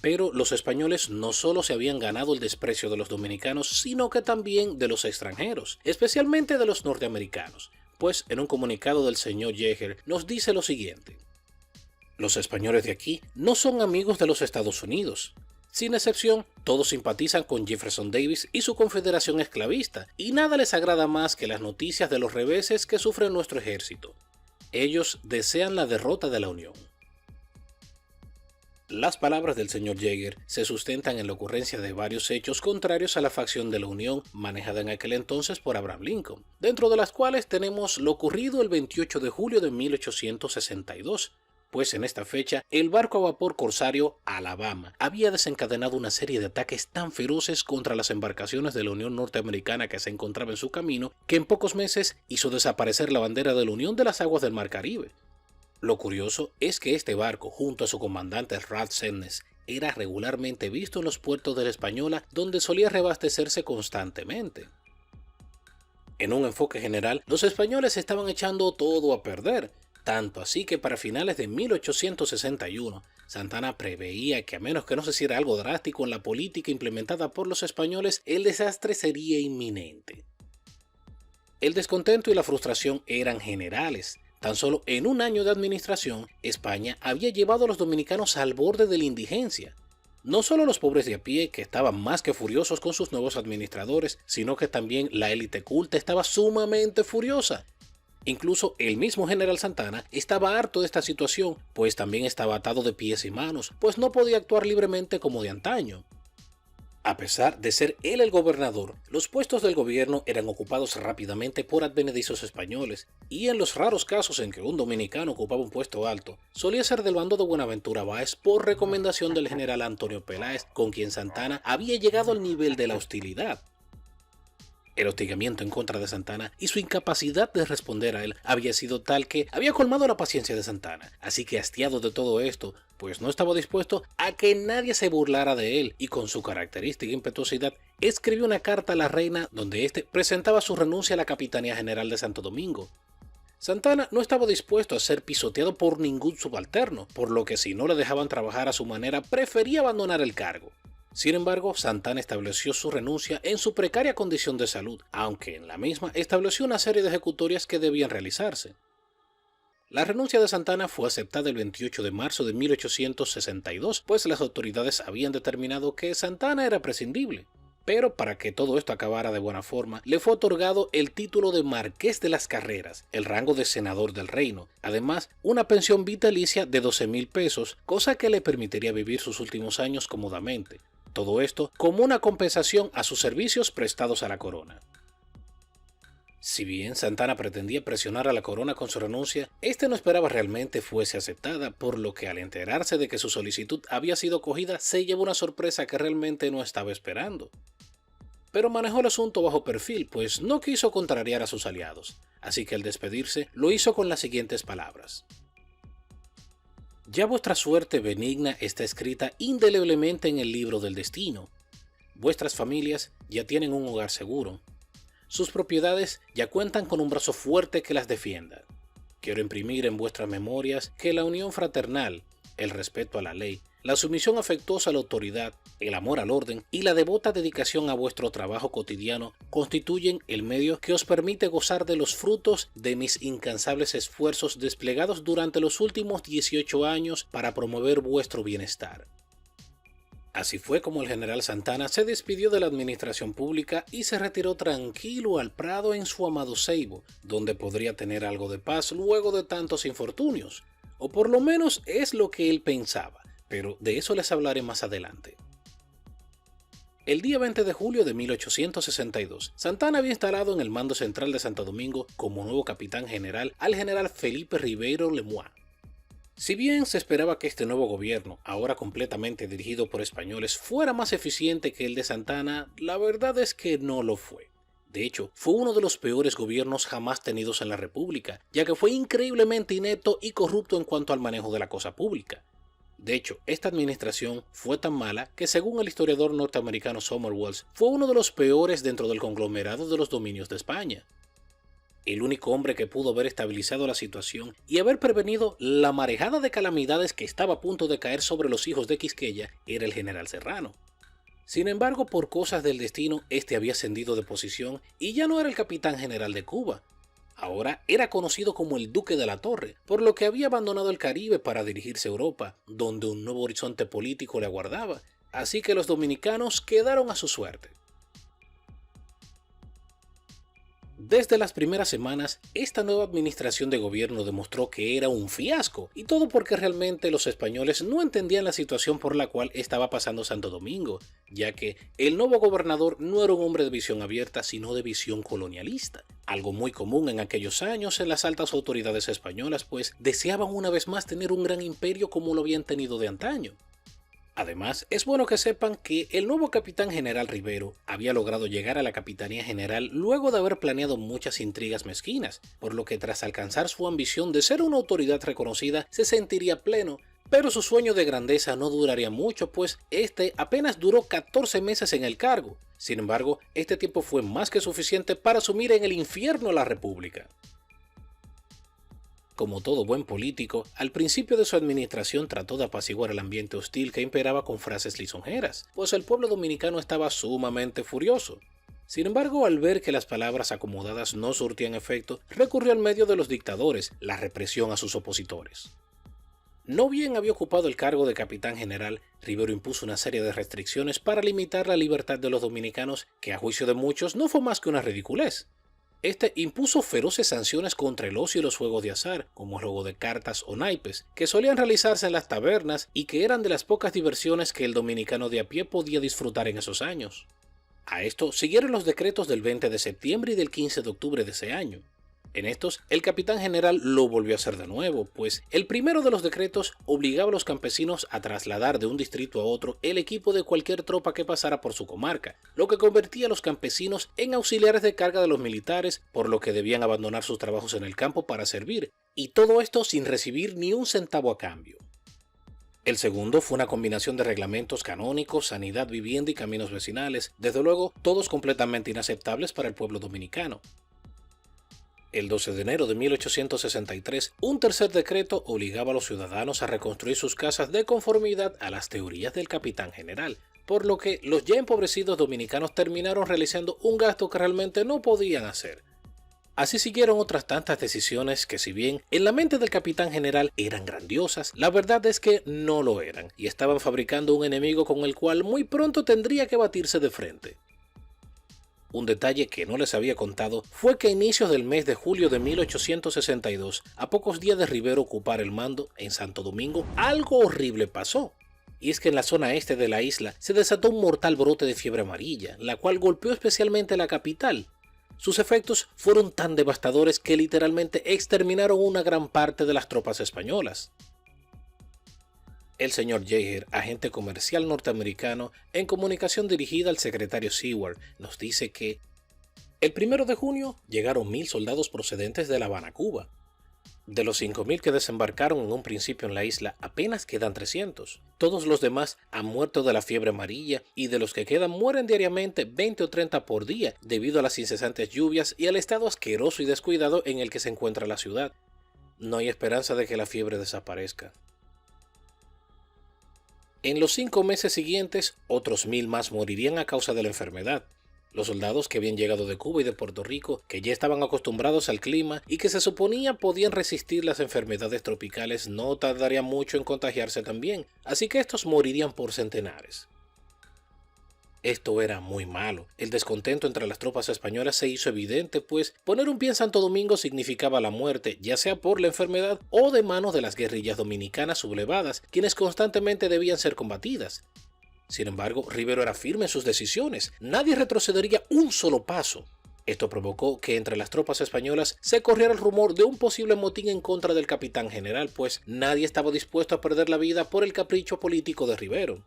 Pero los españoles no solo se habían ganado el desprecio de los dominicanos, sino que también de los extranjeros, especialmente de los norteamericanos, pues en un comunicado del señor Yeager nos dice lo siguiente. Los españoles de aquí no son amigos de los Estados Unidos. Sin excepción, todos simpatizan con Jefferson Davis y su confederación esclavista, y nada les agrada más que las noticias de los reveses que sufre nuestro ejército. Ellos desean la derrota de la Unión. Las palabras del señor Yeager se sustentan en la ocurrencia de varios hechos contrarios a la facción de la Unión manejada en aquel entonces por Abraham Lincoln, dentro de las cuales tenemos lo ocurrido el 28 de julio de 1862, pues en esta fecha el barco a vapor corsario Alabama había desencadenado una serie de ataques tan feroces contra las embarcaciones de la Unión Norteamericana que se encontraba en su camino que en pocos meses hizo desaparecer la bandera de la Unión de las aguas del Mar Caribe. Lo curioso es que este barco, junto a su comandante Ralph Semmes, era regularmente visto en los puertos de la Española, donde solía reabastecerse constantemente. En un enfoque general, los españoles estaban echando todo a perder, tanto así que para finales de 1861, Santana preveía que a menos que no se hiciera algo drástico en la política implementada por los españoles, el desastre sería inminente. El descontento y la frustración eran generales. Tan solo en un año de administración, España había llevado a los dominicanos al borde de la indigencia. No solo los pobres de a pie, que estaban más que furiosos con sus nuevos administradores, sino que también la élite culta estaba sumamente furiosa. Incluso el mismo general Santana estaba harto de esta situación, pues también estaba atado de pies y manos, pues no podía actuar libremente como de antaño. A pesar de ser él el gobernador, los puestos del gobierno eran ocupados rápidamente por advenedizos españoles, y en los raros casos en que un dominicano ocupaba un puesto alto, solía ser del bando de Buenaventura Báez por recomendación del general Antonio Peláez, con quien Santana había llegado al nivel de la hostilidad. El hostigamiento en contra de Santana y su incapacidad de responder a él había sido tal que había colmado la paciencia de Santana, así que hastiado de todo esto, pues no estaba dispuesto a que nadie se burlara de él y con su característica impetuosidad escribió una carta a la reina donde éste presentaba su renuncia a la Capitanía General de Santo Domingo. Santana no estaba dispuesto a ser pisoteado por ningún subalterno, por lo que si no le dejaban trabajar a su manera prefería abandonar el cargo. Sin embargo, Santana estableció su renuncia en su precaria condición de salud, aunque en la misma estableció una serie de ejecutorias que debían realizarse. La renuncia de Santana fue aceptada el 28 de marzo de 1862, pues las autoridades habían determinado que Santana era prescindible. Pero para que todo esto acabara de buena forma, le fue otorgado el título de Marqués de las Carreras, el rango de senador del reino, además una pensión vitalicia de 12.000 pesos, cosa que le permitiría vivir sus últimos años cómodamente. Todo esto como una compensación a sus servicios prestados a la corona. Si bien Santana pretendía presionar a la corona con su renuncia, este no esperaba realmente fuese aceptada, por lo que al enterarse de que su solicitud había sido acogida, se llevó una sorpresa que realmente no estaba esperando. Pero manejó el asunto bajo perfil, pues no quiso contrariar a sus aliados, así que al despedirse lo hizo con las siguientes palabras. Ya vuestra suerte benigna está escrita indeleblemente en el libro del destino. Vuestras familias ya tienen un hogar seguro. Sus propiedades ya cuentan con un brazo fuerte que las defienda. Quiero imprimir en vuestras memorias que la unión fraternal, el respeto a la ley, la sumisión afectuosa a la autoridad, el amor al orden y la devota dedicación a vuestro trabajo cotidiano constituyen el medio que os permite gozar de los frutos de mis incansables esfuerzos desplegados durante los últimos 18 años para promover vuestro bienestar. Así fue como el general Santana se despidió de la administración pública y se retiró tranquilo al prado en su amado Ceibo, donde podría tener algo de paz luego de tantos infortunios, o por lo menos es lo que él pensaba, pero de eso les hablaré más adelante. El día 20 de julio de 1862, Santana había instalado en el mando central de Santo Domingo como nuevo capitán general al general Felipe Ribeiro Lemoine. Si bien se esperaba que este nuevo gobierno, ahora completamente dirigido por españoles, fuera más eficiente que el de Santana, la verdad es que no lo fue. De hecho, fue uno de los peores gobiernos jamás tenidos en la República, ya que fue increíblemente inepto y corrupto en cuanto al manejo de la cosa pública. De hecho, esta administración fue tan mala que, según el historiador norteamericano Sommerwells, fue uno de los peores dentro del conglomerado de los dominios de España. El único hombre que pudo haber estabilizado la situación y haber prevenido la marejada de calamidades que estaba a punto de caer sobre los hijos de Quisqueya era el general Serrano. Sin embargo, por cosas del destino, este había ascendido de posición y ya no era el capitán general de Cuba. Ahora era conocido como el Duque de la Torre, por lo que había abandonado el Caribe para dirigirse a Europa, donde un nuevo horizonte político le aguardaba, así que los dominicanos quedaron a su suerte. Desde las primeras semanas, esta nueva administración de gobierno demostró que era un fiasco, y todo porque realmente los españoles no entendían la situación por la cual estaba pasando Santo Domingo, ya que el nuevo gobernador no era un hombre de visión abierta, sino de visión colonialista, algo muy común en aquellos años en las altas autoridades españolas, pues deseaban una vez más tener un gran imperio como lo habían tenido de antaño. Además, es bueno que sepan que el nuevo capitán general Rivero había logrado llegar a la capitanía general luego de haber planeado muchas intrigas mezquinas, por lo que tras alcanzar su ambición de ser una autoridad reconocida se sentiría pleno, pero su sueño de grandeza no duraría mucho, pues este apenas duró 14 meses en el cargo. Sin embargo, este tiempo fue más que suficiente para sumir en el infierno a la República. Como todo buen político, al principio de su administración trató de apaciguar el ambiente hostil que imperaba con frases lisonjeras, pues el pueblo dominicano estaba sumamente furioso. Sin embargo, al ver que las palabras acomodadas no surtían efecto, recurrió al medio de los dictadores, la represión a sus opositores. No bien había ocupado el cargo de capitán general, Rivero impuso una serie de restricciones para limitar la libertad de los dominicanos, que a juicio de muchos no fue más que una ridiculez. Este impuso feroces sanciones contra el ocio y los juegos de azar, como el juego de cartas o naipes, que solían realizarse en las tabernas y que eran de las pocas diversiones que el dominicano de a pie podía disfrutar en esos años. A esto siguieron los decretos del 20 de septiembre y del 15 de octubre de ese año. En estos, el capitán general lo volvió a hacer de nuevo, pues el primero de los decretos obligaba a los campesinos a trasladar de un distrito a otro el equipo de cualquier tropa que pasara por su comarca, lo que convertía a los campesinos en auxiliares de carga de los militares, por lo que debían abandonar sus trabajos en el campo para servir, y todo esto sin recibir ni un centavo a cambio. El segundo fue una combinación de reglamentos canónicos, sanidad, vivienda y caminos vecinales, desde luego todos completamente inaceptables para el pueblo dominicano. El 12 de enero de 1863, un tercer decreto obligaba a los ciudadanos a reconstruir sus casas de conformidad a las teorías del capitán general, por lo que los ya empobrecidos dominicanos terminaron realizando un gasto que realmente no podían hacer. Así siguieron otras tantas decisiones que, si bien en la mente del capitán general eran grandiosas, la verdad es que no lo eran, y estaban fabricando un enemigo con el cual muy pronto tendría que batirse de frente. Un detalle que no les había contado fue que a inicios del mes de julio de 1862, a pocos días de Rivero ocupar el mando en Santo Domingo, algo horrible pasó. Y es que en la zona este de la isla se desató un mortal brote de fiebre amarilla, la cual golpeó especialmente la capital. Sus efectos fueron tan devastadores que literalmente exterminaron una gran parte de las tropas españolas. El señor Yeager, agente comercial norteamericano, en comunicación dirigida al secretario Seward, nos dice que el 1 de junio llegaron 1000 soldados procedentes de La Habana, Cuba. De los 5000 que desembarcaron en un principio en la isla, apenas quedan 300. Todos los demás han muerto de la fiebre amarilla y de los que quedan mueren diariamente 20 o 30 por día debido a las incesantes lluvias y al estado asqueroso y descuidado en el que se encuentra la ciudad. No hay esperanza de que la fiebre desaparezca. En los 5 meses siguientes, otros 1000 más morirían a causa de la enfermedad. Los soldados que habían llegado de Cuba y de Puerto Rico, que ya estaban acostumbrados al clima y que se suponía podían resistir las enfermedades tropicales, no tardarían mucho en contagiarse también, así que estos morirían por centenares. Esto era muy malo. El descontento entre las tropas españolas se hizo evidente, pues poner un pie en Santo Domingo significaba la muerte, ya sea por la enfermedad o de manos de las guerrillas dominicanas sublevadas, quienes constantemente debían ser combatidas. Sin embargo, Rivero era firme en sus decisiones. Nadie retrocedería un solo paso. Esto provocó que entre las tropas españolas se corriera el rumor de un posible motín en contra del capitán general, pues nadie estaba dispuesto a perder la vida por el capricho político de Rivero.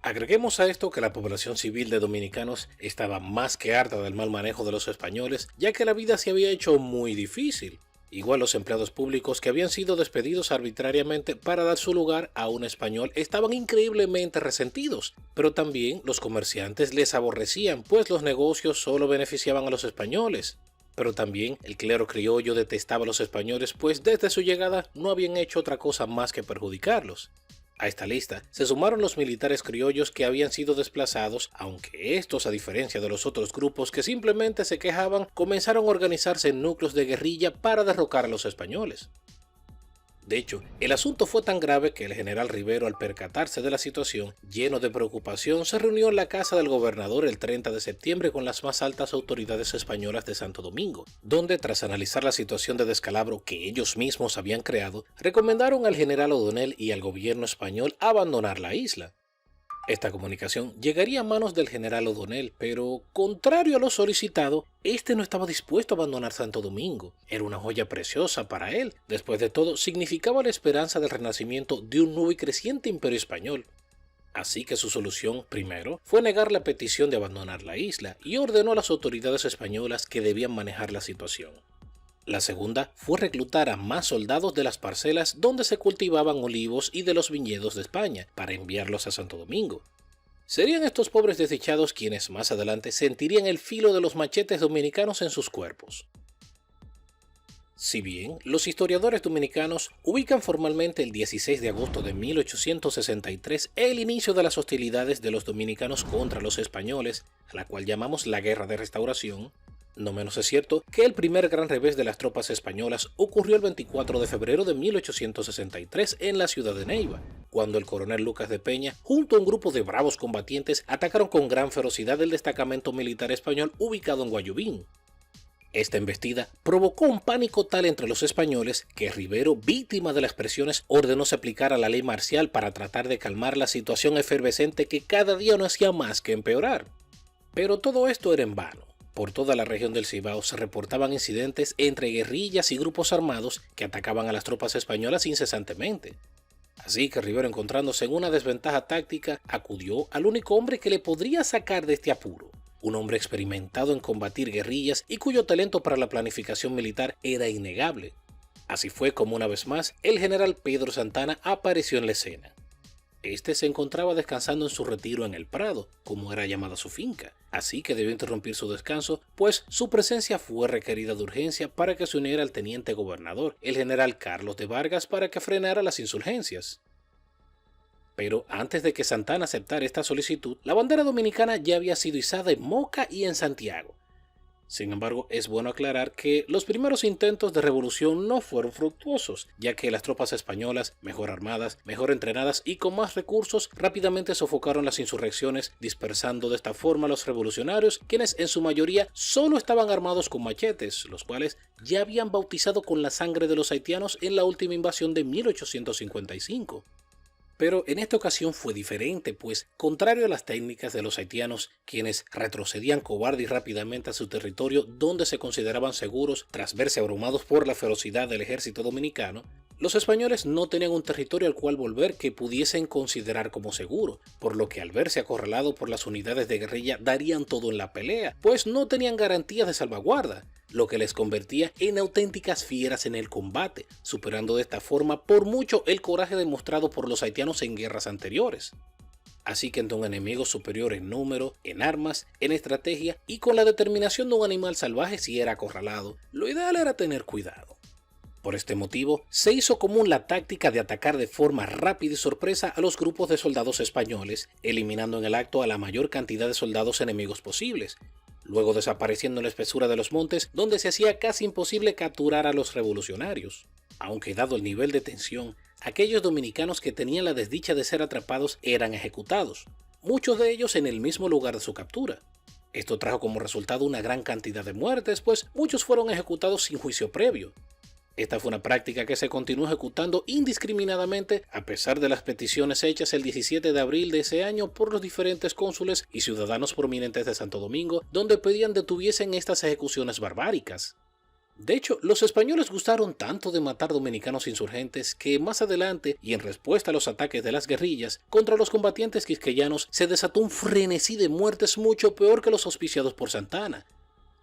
Agreguemos a esto que la población civil de dominicanos estaba más que harta del mal manejo de los españoles, ya que la vida se había hecho muy difícil. Igual los empleados públicos que habían sido despedidos arbitrariamente para dar su lugar a un español estaban increíblemente resentidos, pero también los comerciantes les aborrecían, pues los negocios solo beneficiaban a los españoles. Pero también el clero criollo detestaba a los españoles, pues desde su llegada no habían hecho otra cosa más que perjudicarlos. A esta lista se sumaron los militares criollos que habían sido desplazados, aunque estos, a diferencia de los otros grupos que simplemente se quejaban, comenzaron a organizarse en núcleos de guerrilla para derrocar a los españoles. De hecho, el asunto fue tan grave que el general Rivero, al percatarse de la situación, lleno de preocupación, se reunió en la casa del gobernador el 30 de septiembre con las más altas autoridades españolas de Santo Domingo, donde, tras analizar la situación de descalabro que ellos mismos habían creado, recomendaron al general O'Donnell y al gobierno español abandonar la isla. Esta comunicación llegaría a manos del general O'Donnell, pero, contrario a lo solicitado, este no estaba dispuesto a abandonar Santo Domingo. Era una joya preciosa para él. Después de todo, significaba la esperanza del renacimiento de un nuevo y creciente imperio español. Así que su solución, primero, fue negar la petición de abandonar la isla y ordenó a las autoridades españolas que debían manejar la situación. La segunda fue reclutar a más soldados de las parcelas donde se cultivaban olivos y de los viñedos de España para enviarlos a Santo Domingo. Serían estos pobres desdichados quienes más adelante sentirían el filo de los machetes dominicanos en sus cuerpos. Si bien los historiadores dominicanos ubican formalmente el 16 de agosto de 1863 el inicio de las hostilidades de los dominicanos contra los españoles, a la cual llamamos la Guerra de Restauración, no menos es cierto que el primer gran revés de las tropas españolas ocurrió el 24 de febrero de 1863 en la ciudad de Neiva, cuando el coronel Lucas de Peña, junto a un grupo de bravos combatientes, atacaron con gran ferocidad el destacamento militar español ubicado en Guayubín. Esta embestida provocó un pánico tal entre los españoles que Rivero, víctima de las presiones, ordenó se aplicara la ley marcial para tratar de calmar la situación efervescente que cada día no hacía más que empeorar. Pero todo esto era en vano. Por toda la región del Cibao se reportaban incidentes entre guerrillas y grupos armados que atacaban a las tropas españolas incesantemente. Así que Rivero, encontrándose en una desventaja táctica, acudió al único hombre que le podría sacar de este apuro, un hombre experimentado en combatir guerrillas y cuyo talento para la planificación militar era innegable. Así fue como una vez más el general Pedro Santana apareció en la escena. Este se encontraba descansando en su retiro en el Prado, como era llamada su finca, así que debió interrumpir su descanso, pues su presencia fue requerida de urgencia para que se uniera al teniente gobernador, el general Carlos de Vargas, para que frenara las insurgencias. Pero antes de que Santana aceptara esta solicitud, la bandera dominicana ya había sido izada en Moca y en Santiago. Sin embargo, es bueno aclarar que los primeros intentos de revolución no fueron fructuosos, ya que las tropas españolas, mejor armadas, mejor entrenadas y con más recursos, rápidamente sofocaron las insurrecciones, dispersando de esta forma a los revolucionarios, quienes en su mayoría solo estaban armados con machetes, los cuales ya habían bautizado con la sangre de los haitianos en la última invasión de 1855. Pero en esta ocasión fue diferente, pues, contrario a las técnicas de los haitianos, quienes retrocedían cobarde y rápidamente a su territorio donde se consideraban seguros tras verse abrumados por la ferocidad del ejército dominicano, los españoles no tenían un territorio al cual volver que pudiesen considerar como seguro, por lo que al verse acorralado por las unidades de guerrilla darían todo en la pelea, pues no tenían garantías de salvaguarda, lo que les convertía en auténticas fieras en el combate, superando de esta forma por mucho el coraje demostrado por los haitianos en guerras anteriores. Así que ante un enemigo superior en número, en armas, en estrategia y con la determinación de un animal salvaje si era acorralado, lo ideal era tener cuidado. Por este motivo, se hizo común la táctica de atacar de forma rápida y sorpresa a los grupos de soldados españoles, eliminando en el acto a la mayor cantidad de soldados enemigos posibles, luego desapareciendo en la espesura de los montes donde se hacía casi imposible capturar a los revolucionarios. Aunque dado el nivel de tensión, aquellos dominicanos que tenían la desdicha de ser atrapados eran ejecutados, muchos de ellos en el mismo lugar de su captura. Esto trajo como resultado una gran cantidad de muertes, pues muchos fueron ejecutados sin juicio previo. Esta fue una práctica que se continuó ejecutando indiscriminadamente a pesar de las peticiones hechas el 17 de abril de ese año por los diferentes cónsules y ciudadanos prominentes de Santo Domingo, donde pedían detuviesen estas ejecuciones barbáricas. De hecho, los españoles gustaron tanto de matar dominicanos insurgentes que más adelante, y en respuesta a los ataques de las guerrillas contra los combatientes quisqueyanos, se desató un frenesí de muertes mucho peor que los auspiciados por Santa Anna.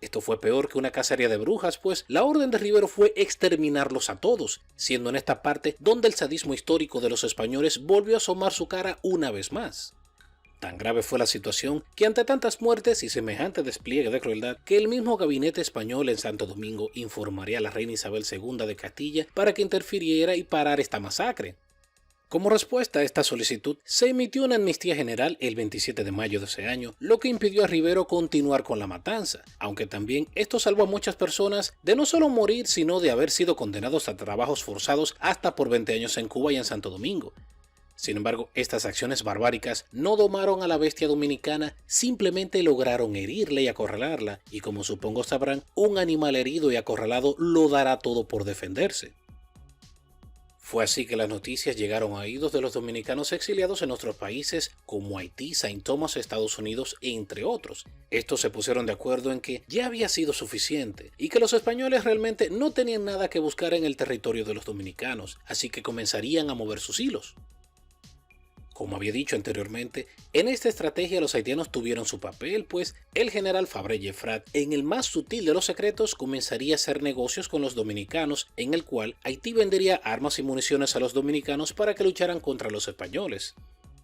Esto fue peor que una cacería de brujas, pues la orden de Rivero fue exterminarlos a todos, siendo en esta parte donde el sadismo histórico de los españoles volvió a asomar su cara una vez más. Tan grave fue la situación que ante tantas muertes y semejante despliegue de crueldad, que el mismo gabinete español en Santo Domingo informaría a la reina Isabel II de Castilla para que interfiriera y parara esta masacre. Como respuesta a esta solicitud, se emitió una amnistía general el 27 de mayo de ese año, lo que impidió a Rivero continuar con la matanza, aunque también esto salvó a muchas personas de no solo morir, sino de haber sido condenados a trabajos forzados hasta por 20 años en Cuba y en Santo Domingo. Sin embargo, estas acciones barbáricas no domaron a la bestia dominicana, simplemente lograron herirla y acorralarla, y como supongo sabrán, un animal herido y acorralado lo dará todo por defenderse. Fue así que las noticias llegaron a oídos de los dominicanos exiliados en otros países como Haití, Saint Thomas, Estados Unidos, entre otros. Estos se pusieron de acuerdo en que ya había sido suficiente y que los españoles realmente no tenían nada que buscar en el territorio de los dominicanos, así que comenzarían a mover sus hilos. Como había dicho anteriormente, en esta estrategia los haitianos tuvieron su papel, pues el general Fabre-Gefrat, en el más sutil de los secretos, comenzaría a hacer negocios con los dominicanos, en el cual Haití vendería armas y municiones a los dominicanos para que lucharan contra los españoles.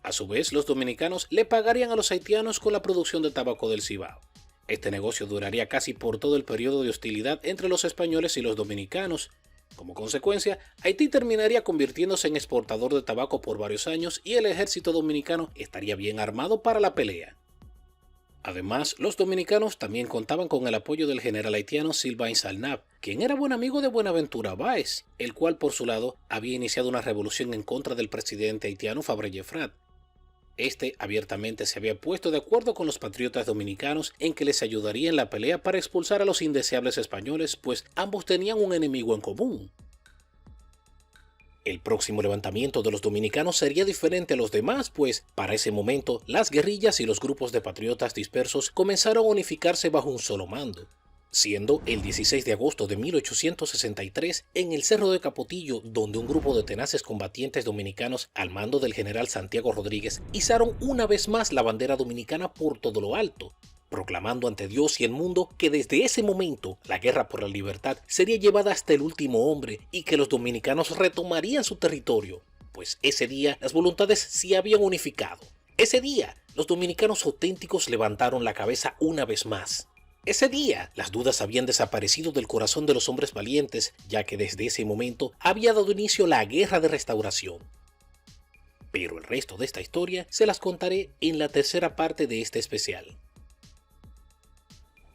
A su vez, los dominicanos le pagarían a los haitianos con la producción de tabaco del Cibao. Este negocio duraría casi por todo el periodo de hostilidad entre los españoles y los dominicanos. Como consecuencia, Haití terminaría convirtiéndose en exportador de tabaco por varios años y el ejército dominicano estaría bien armado para la pelea. Además, los dominicanos también contaban con el apoyo del general haitiano Sylvain Salnave, quien era buen amigo de Buenaventura Báez, el cual por su lado había iniciado una revolución en contra del presidente haitiano Fabre-Gefrat. Este abiertamente se había puesto de acuerdo con los patriotas dominicanos en que les ayudaría en la pelea para expulsar a los indeseables españoles, pues ambos tenían un enemigo en común. El próximo levantamiento de los dominicanos sería diferente a los demás, pues para ese momento las guerrillas y los grupos de patriotas dispersos comenzaron a unificarse bajo un solo mando, siendo el 16 de agosto de 1863 en el Cerro de Capotillo, donde un grupo de tenaces combatientes dominicanos al mando del general Santiago Rodríguez izaron una vez más la bandera dominicana por todo lo alto, proclamando ante Dios y el mundo que desde ese momento la guerra por la libertad sería llevada hasta el último hombre y que los dominicanos retomarían su territorio, pues ese día las voluntades se habían unificado. Ese día los dominicanos auténticos levantaron la cabeza una vez más. Ese día, las dudas habían desaparecido del corazón de los hombres valientes, ya que desde ese momento había dado inicio la guerra de restauración. Pero el resto de esta historia se las contaré en la tercera parte de este especial.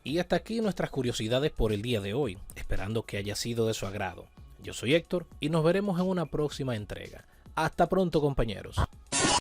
Y hasta aquí nuestras curiosidades por el día de hoy, esperando que haya sido de su agrado. Yo soy Héctor y nos veremos en una próxima entrega. Hasta pronto, compañeros.